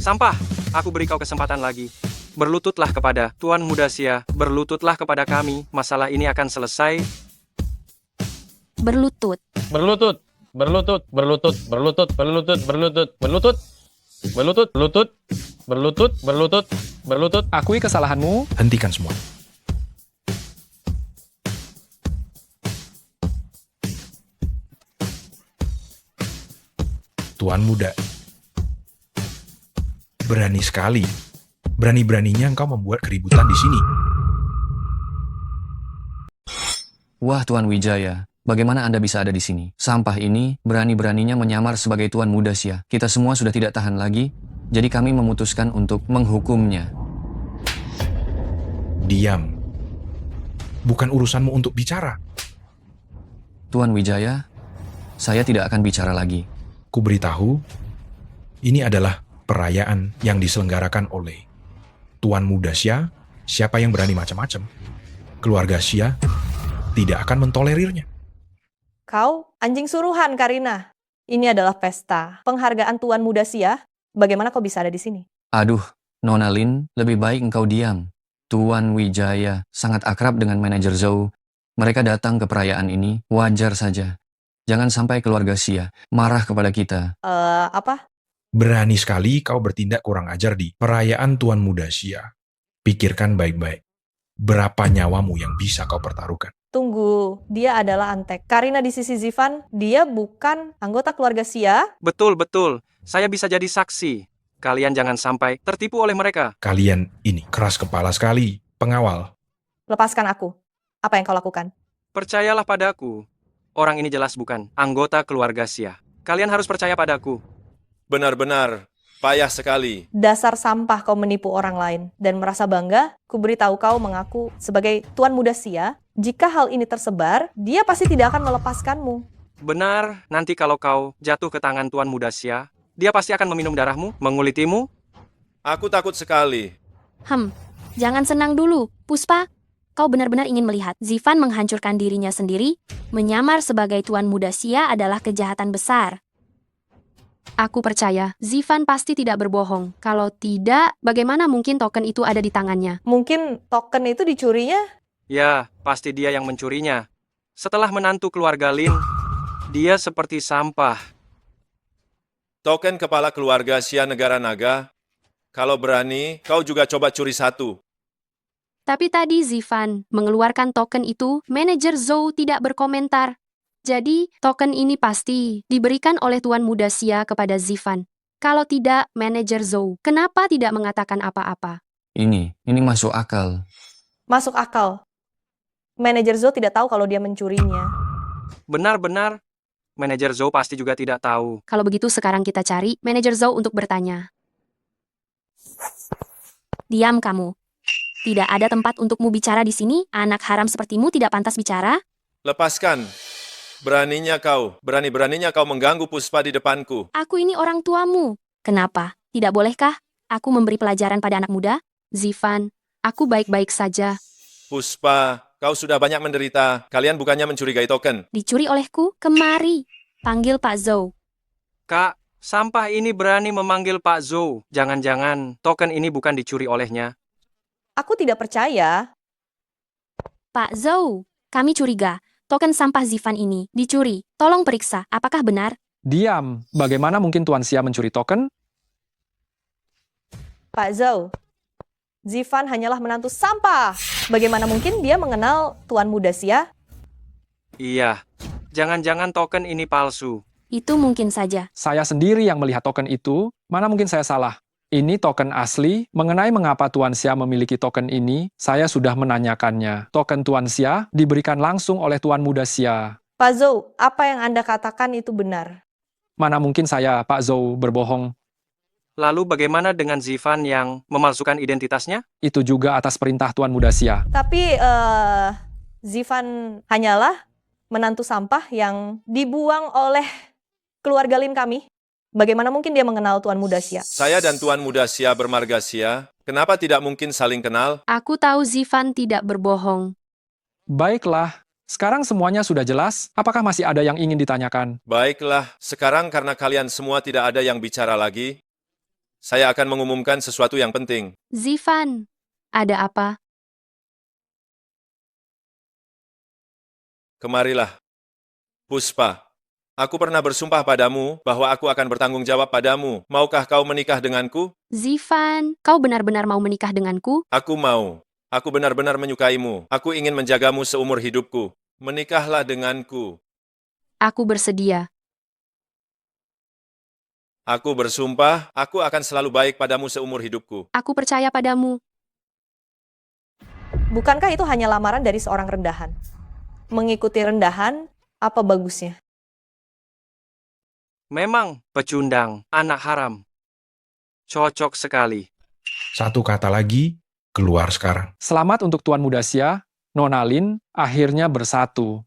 Sampah, aku beri kau kesempatan lagi. Berlututlah kepada Tuan Muda Xia, berlututlah kepada kami. Masalah ini akan selesai. Berlutut. Berlutut, berlutut, berlutut, berlutut, berlutut, berlutut, berlutut, berlutut, berlutut, berlutut, berlutut, berlutut. Akui kesalahanmu. Hentikan semua. Tuan Muda, berani sekali. Berani-beraninya engkau membuat keributan di sini. Wah, Tuan Wijaya, bagaimana Anda bisa ada di sini? Sampah ini berani-beraninya menyamar sebagai Tuan Muda Xia. Kita semua sudah tidak tahan lagi, jadi kami memutuskan untuk menghukumnya. Diam. Bukan urusanmu untuk bicara. Tuan Wijaya, saya tidak akan bicara lagi. Ku beritahu, ini adalah perayaan yang diselenggarakan oleh Tuan Muda Xia. Siapa yang berani macam-macam, keluarga Xia tidak akan mentolerirnya. Kau anjing suruhan, Karina. Ini adalah pesta penghargaan Tuan Muda Xia. Bagaimana kau bisa ada di sini? Aduh, Nona Lin, lebih baik engkau diam. Tuan Wijaya sangat akrab dengan manajer Zhou. Mereka datang ke perayaan ini, wajar saja. Jangan sampai keluarga Xia marah kepada kita. Apa? Berani sekali kau bertindak kurang ajar di perayaan Tuan Muda Xia. Pikirkan baik-baik. Berapa nyawamu yang bisa kau pertaruhkan? Tunggu, dia adalah Antek. Karina di sisi Zifan, dia bukan anggota keluarga Xia. Betul, betul. Saya bisa jadi saksi. Kalian jangan sampai tertipu oleh mereka. Kalian ini keras kepala sekali, pengawal. Lepaskan aku. Apa yang kau lakukan? Percayalah padaku. Orang ini jelas bukan anggota keluarga Xia. Kalian harus percaya padaku. Benar-benar payah sekali. Dasar sampah kau menipu orang lain dan merasa bangga, ku beritahu kau mengaku sebagai Tuan Muda Xia. Jika hal ini tersebar, dia pasti tidak akan melepaskanmu. Benar, nanti kalau kau jatuh ke tangan Tuan Muda Xia, dia pasti akan meminum darahmu, mengulitimu. Aku takut sekali. Jangan senang dulu, Puspa. Kau benar-benar ingin melihat Zifan menghancurkan dirinya sendiri? Menyamar sebagai Tuan Muda Xia adalah kejahatan besar. Aku percaya, Zifan pasti tidak berbohong. Kalau tidak, bagaimana mungkin token itu ada di tangannya? Mungkin token itu dicurinya? Ya, pasti dia yang mencurinya. Setelah menantu keluarga Lin, dia seperti sampah. Token kepala keluarga Xia Negara Naga. Kalau berani, kau juga coba curi satu. Tapi tadi Zifan mengeluarkan token itu, manajer Zhou tidak berkomentar. Jadi, token ini pasti diberikan oleh Tuan Muda Xia kepada Zifan. Kalau tidak, manajer Zhou, kenapa tidak mengatakan apa-apa? Ini masuk akal. Masuk akal. Manajer Zhou tidak tahu kalau dia mencurinya. Benar-benar, Manajer Zhou pasti juga tidak tahu. Kalau begitu sekarang kita cari manajer Zhou untuk bertanya. Diam kamu. Tidak ada tempat untukmu bicara di sini. Anak haram sepertimu tidak pantas bicara. Lepaskan. Berani-beraninya kau mengganggu Puspa di depanku. Aku ini orang tuamu. Kenapa? Tidak bolehkah aku memberi pelajaran pada anak muda? Zivan, aku baik-baik saja. Puspa, kau sudah banyak menderita. Kalian bukannya mencurigai token. Dicuri olehku? Kemari. Panggil Pak Zhou. Kak, sampah ini berani memanggil Pak Zhou. Jangan-jangan token ini bukan dicuri olehnya. Aku tidak percaya. Pak Zhou, kami curiga. Token sampah Zivan ini dicuri. Tolong periksa, apakah benar? Diam. Bagaimana mungkin Tuan Xia mencuri token? Pak Zhou, Zivan hanyalah menantu sampah. Bagaimana mungkin dia mengenal Tuan Muda Xia? Iya. Jangan-jangan token ini palsu. Itu mungkin saja. Saya sendiri yang melihat token itu. Mana mungkin saya salah? Ini token asli. Mengenai mengapa Tuan Xia memiliki token ini, saya sudah menanyakannya. Token Tuan Xia diberikan langsung oleh Tuan Muda Xia. Pak Zhou, apa yang Anda katakan itu benar? Mana mungkin saya, Pak Zhou, berbohong? Lalu bagaimana dengan Zivan yang memalsukan identitasnya? Itu juga atas perintah Tuan Muda Xia. Tapi Zivan hanyalah menantu sampah yang dibuang oleh keluarga Lin kami. Bagaimana mungkin dia mengenal Tuan Muda Xia? Saya dan Tuan Muda Xia bermarga Xia. Kenapa tidak mungkin saling kenal? Aku tahu Zivan tidak berbohong. Baiklah. Sekarang semuanya sudah jelas. Apakah masih ada yang ingin ditanyakan? Baiklah, sekarang karena kalian semua tidak ada yang bicara lagi, saya akan mengumumkan sesuatu yang penting. Zivan, ada apa? Kemarilah. Puspa, aku pernah bersumpah padamu bahwa aku akan bertanggung jawab padamu. Maukah kau menikah denganku? Zivan, kau benar-benar mau menikah denganku? Aku mau. Aku benar-benar menyukaimu. Aku ingin menjagamu seumur hidupku. Menikahlah denganku. Aku bersedia. Aku bersumpah, aku akan selalu baik padamu seumur hidupku. Aku percaya padamu. Bukankah itu hanya lamaran dari seorang rendahan? Mengikuti rendahan, apa bagusnya? Memang pecundang, anak haram. Cocok sekali. Satu kata lagi, keluar sekarang. Selamat untuk Tuan Muda Xia, Nona Lin, akhirnya bersatu.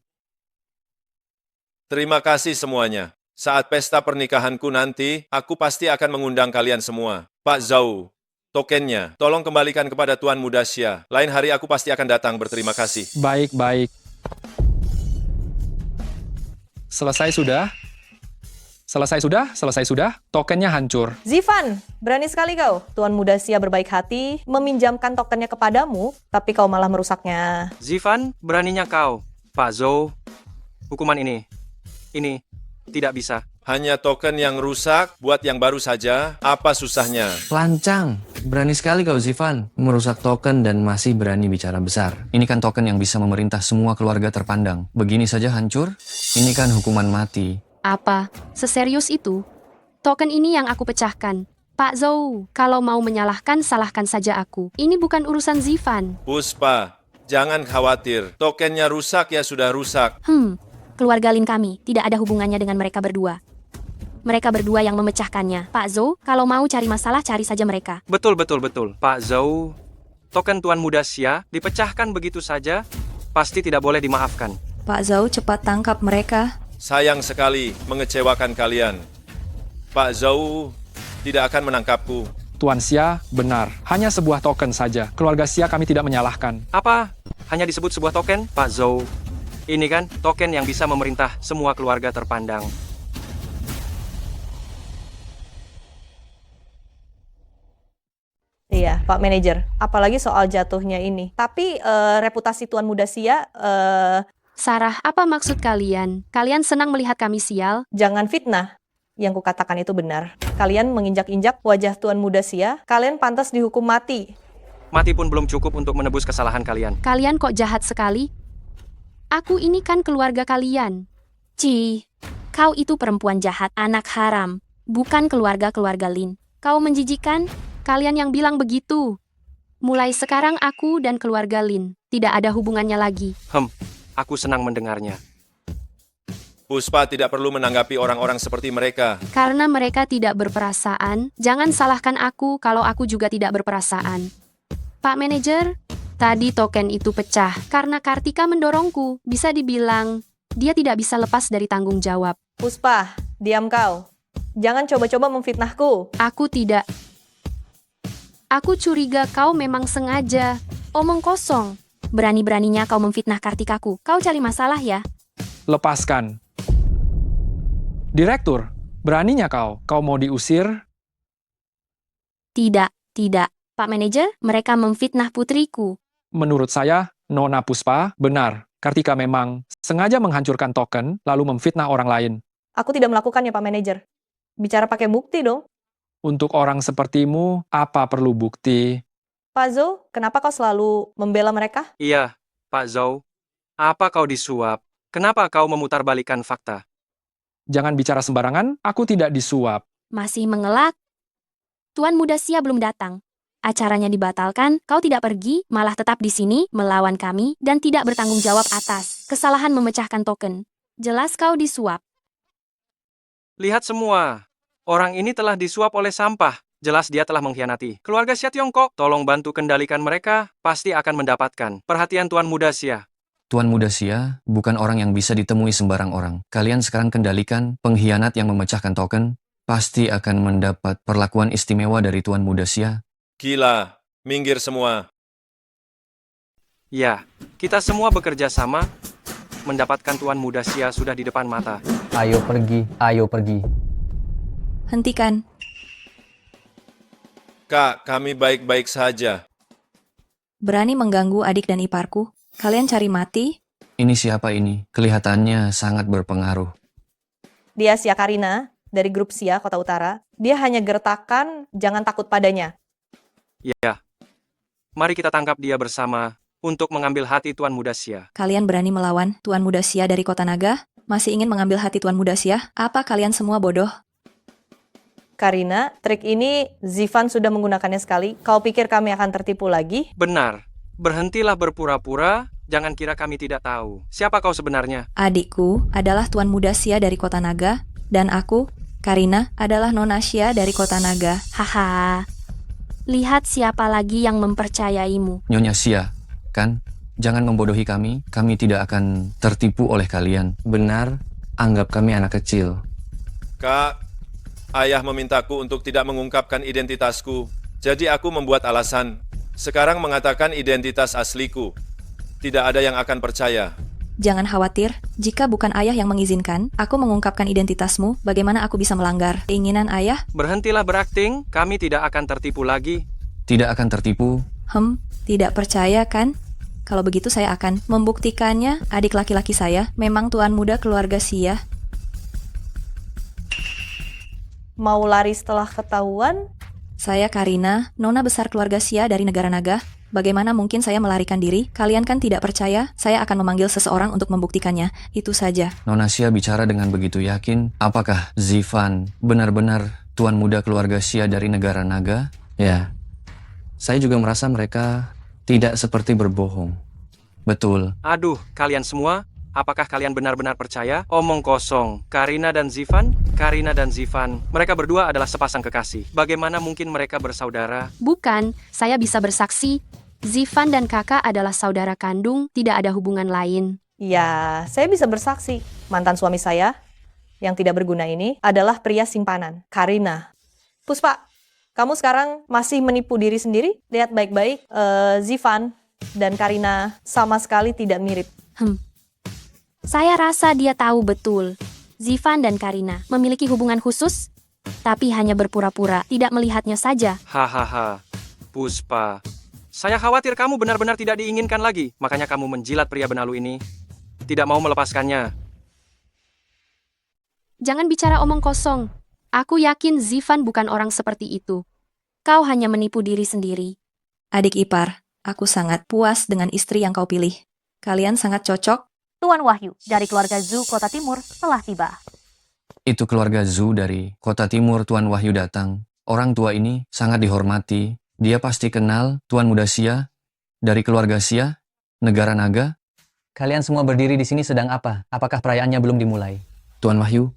Terima kasih semuanya. Saat pesta pernikahanku nanti, aku pasti akan mengundang kalian semua. Pak Zhou, tokennya, tolong kembalikan kepada Tuan Muda Xia. Lain hari aku pasti akan datang berterima kasih. Baik. Selesai sudah? Selesai sudah? Tokennya hancur. Zivan, berani sekali kau. Tuan Muda Xia berbaik hati meminjamkan tokennya kepadamu, tapi kau malah merusaknya. Zivan, beraninya kau. Pak Zhou, hukuman ini tidak bisa. Hanya token yang rusak, buat yang baru saja. Apa susahnya? Lancang. Berani sekali kau, Zivan. Merusak token dan masih berani bicara besar. Ini kan token yang bisa memerintah semua keluarga terpandang. Begini saja hancur? Ini kan hukuman mati. Apa? Seserius itu? Token ini yang aku pecahkan. Pak Zhou, kalau mau menyalahkan, salahkan saja aku. Ini bukan urusan Zivan. Puspa, jangan khawatir. Tokennya rusak ya sudah rusak. Keluarga Lin kami tidak ada hubungannya dengan mereka berdua. Mereka berdua yang memecahkannya. Pak Zhou, kalau mau cari masalah, cari saja mereka. Betul. Pak Zhou, token Tuan Muda Xia dipecahkan begitu saja, pasti tidak boleh dimaafkan. Pak Zhou, cepat tangkap mereka. Sayang sekali mengecewakan kalian. Pak Zhou tidak akan menangkapku. Tuan Xia, benar. Hanya sebuah token saja. Keluarga Xia kami tidak menyalahkan. Apa? Hanya disebut sebuah token? Pak Zhou, ini kan token yang bisa memerintah semua keluarga terpandang. Iya, Pak Manajer. Apalagi soal jatuhnya ini. Tapi reputasi Tuan Muda Xia... Sarah, apa maksud kalian? Kalian senang melihat kami sial? Jangan fitnah. Yang kukatakan itu benar. Kalian menginjak-injak wajah Tuan Muda Xia, kalian pantas dihukum mati. Mati pun belum cukup untuk menebus kesalahan kalian. Kalian kok jahat sekali? Aku ini kan keluarga kalian. Kau itu perempuan jahat, anak haram. Bukan keluarga Lin. Kau menjijikan? Kalian yang bilang begitu. Mulai sekarang aku dan keluarga Lin tidak ada hubungannya lagi. Aku senang mendengarnya. Puspa tidak perlu menanggapi orang-orang seperti mereka. Karena mereka tidak berperasaan, jangan salahkan aku kalau aku juga tidak berperasaan. Pak Manajer, tadi token itu pecah karena Kartika mendorongku. Bisa dibilang, dia tidak bisa lepas dari tanggung jawab. Puspa, diam kau. Jangan coba-coba memfitnahku. Aku tidak. Aku curiga kau memang sengaja. Omong kosong. Berani-beraninya kau memfitnah Kartikaku. Kau cari masalah ya? Lepaskan. Direktur, beraninya kau mau diusir? Tidak. Pak Manajer, mereka memfitnah putriku. Menurut saya, Nona Puspa benar. Kartika memang sengaja menghancurkan token, lalu memfitnah orang lain. Aku tidak melakukannya, Pak Manajer. Bicara pakai bukti dong. Untuk orang sepertimu, apa perlu bukti? Pak Zhou, kenapa kau selalu membela mereka? Iya, Pak Zhou. Apa kau disuap? Kenapa kau memutarbalikkan fakta? Jangan bicara sembarangan, aku tidak disuap. Masih mengelak? Tuan Muda Sia belum datang. Acaranya dibatalkan, kau tidak pergi, malah tetap di sini, melawan kami, dan tidak bertanggung jawab atas kesalahan memecahkan token. Jelas kau disuap. Lihat semua. Orang ini telah disuap oleh sampah. Jelas dia telah mengkhianati. Keluarga Xia Tiongkok, tolong bantu kendalikan mereka, pasti akan mendapatkan perhatian Tuan Muda Xia. Tuan Muda Xia bukan orang yang bisa ditemui sembarang orang. Kalian sekarang kendalikan pengkhianat yang memecahkan token, pasti akan mendapat perlakuan istimewa dari Tuan Muda Xia. Gila, minggir semua. Ya, kita semua bekerja sama. Mendapatkan Tuan Muda Xia sudah di depan mata. Ayo pergi. Hentikan. Kak, kami baik-baik saja. Berani mengganggu adik dan iparku? Kalian cari mati? Ini siapa ini? Kelihatannya sangat berpengaruh. Dia Sia Karina, dari grup Sia Kota Utara. Dia hanya gertakan, jangan takut padanya. Ya, mari kita tangkap dia bersama untuk mengambil hati Tuan Muda Xia. Kalian berani melawan Tuan Muda Sia dari Kota Naga? Masih ingin mengambil hati Tuan Muda Sia? Apa kalian semua bodoh? Karina, trik ini Zifan sudah menggunakannya sekali. Kau pikir kami akan tertipu lagi? Benar. Berhentilah berpura-pura, jangan kira kami tidak tahu. Siapa kau sebenarnya? Adikku adalah Tuan Muda Sia dari Kota Naga, dan aku, Karina, adalah Nona Xia dari Kota Naga. Haha. Lihat siapa lagi yang mempercayaimu. Nyonya Xia, kan? Jangan membodohi kami tidak akan tertipu oleh kalian. Benar, anggap kami anak kecil. Kak, ayah memintaku untuk tidak mengungkapkan identitasku. Jadi aku membuat alasan. Sekarang mengatakan identitas asliku. Tidak ada yang akan percaya. Jangan khawatir, jika bukan ayah yang mengizinkan, aku mengungkapkan identitasmu, bagaimana aku bisa melanggar keinginan ayah? Berhentilah berakting, kami tidak akan tertipu lagi. Tidak akan tertipu. Tidak percaya kan? Kalau begitu saya akan membuktikannya, adik laki-laki saya memang tuan muda keluarga Xia. Mau lari setelah ketahuan? Saya Karina, nona besar keluarga Xia dari negara naga. Bagaimana mungkin saya melarikan diri? Kalian kan tidak percaya, saya akan memanggil seseorang untuk membuktikannya. Itu saja. Nona Xia bicara dengan begitu yakin. Apakah Zifan benar-benar tuan muda keluarga Xia dari negara naga? Ya, saya juga merasa mereka tidak seperti berbohong. Betul. Aduh, kalian semua, apakah kalian benar-benar percaya? Omong kosong. Karina dan Zifan, mereka berdua adalah sepasang kekasih. Bagaimana mungkin mereka bersaudara? Bukan, saya bisa bersaksi. Zifan dan kakak adalah saudara kandung, tidak ada hubungan lain. Ya, saya bisa bersaksi. Mantan suami saya, yang tidak berguna ini, adalah pria simpanan, Karina. Puspa, kamu sekarang masih menipu diri sendiri? Lihat baik-baik, Zifan dan Karina sama sekali tidak mirip. Saya rasa dia tahu betul. Zifan dan Karina memiliki hubungan khusus, tapi hanya berpura-pura, tidak melihatnya saja. Hahaha, Puspa. Saya khawatir kamu benar-benar tidak diinginkan lagi, makanya kamu menjilat pria benalu ini. Tidak mau melepaskannya. Jangan bicara omong kosong. Aku yakin Zifan bukan orang seperti itu. Kau hanya menipu diri sendiri. Adik ipar, aku sangat puas dengan istri yang kau pilih. Kalian sangat cocok. Tuan Wahyu dari keluarga Zhu Kota Timur telah tiba. Itu keluarga Zhu dari Kota Timur Tuan Wahyu datang. Orang tua ini sangat dihormati. Dia pasti kenal Tuan Muda Xia dari keluarga Xia, negara naga. Kalian semua berdiri di sini sedang apa? Apakah perayaannya belum dimulai? Tuan Wahyu,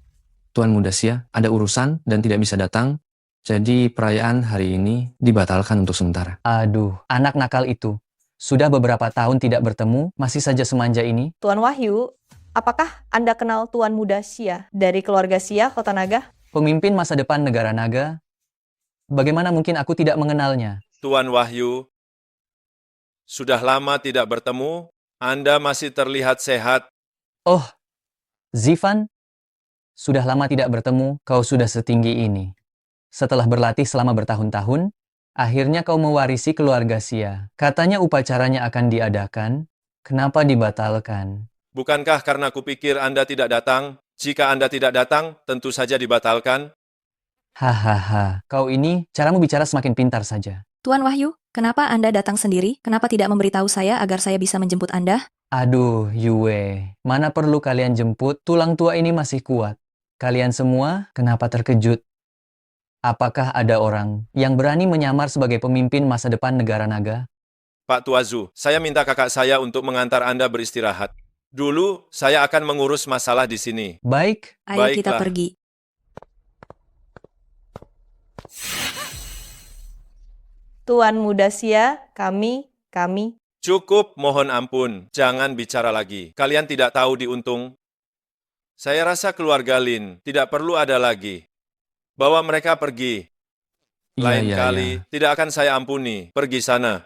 Tuan Muda Sia ada urusan dan tidak bisa datang, jadi perayaan hari ini dibatalkan untuk sementara. Aduh, anak nakal itu. Sudah beberapa tahun tidak bertemu, masih saja semanja ini. Tuan Wahyu, apakah Anda kenal Tuan Muda Sia dari keluarga Sia, Kota Naga? Pemimpin masa depan negara naga, bagaimana mungkin aku tidak mengenalnya? Tuan Wahyu, sudah lama tidak bertemu, Anda masih terlihat sehat. Oh, Zifan, sudah lama tidak bertemu, kau sudah setinggi ini. Setelah berlatih selama bertahun-tahun, akhirnya kau mewarisi keluarga Sia. Katanya upacaranya akan diadakan, kenapa dibatalkan? Bukankah karena kupikir Anda tidak datang? Jika Anda tidak datang, tentu saja dibatalkan. Hahaha, kau ini caramu bicara semakin pintar saja. Tuan Wahyu, kenapa Anda datang sendiri? Kenapa tidak memberitahu saya agar saya bisa menjemput Anda? Aduh, Yue, mana perlu kalian jemput, tulang tua ini masih kuat. Kalian semua kenapa terkejut? Apakah ada orang yang berani menyamar sebagai pemimpin masa depan negara naga? Pak Tuazu, saya minta kakak saya untuk mengantar Anda beristirahat. Dulu, saya akan mengurus masalah di sini. Baik. Ayo kita Baiklah. pergi. Tuan Muda Sia, kami. Cukup, mohon ampun. Jangan bicara lagi. Kalian tidak tahu diuntung. Saya rasa keluarga Lin tidak perlu ada lagi. Bawa mereka pergi. Lain kali, tidak akan saya ampuni. Pergi sana.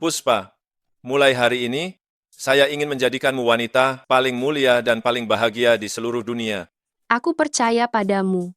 Puspa, mulai hari ini, saya ingin menjadikanmu wanita paling mulia dan paling bahagia di seluruh dunia. Aku percaya padamu.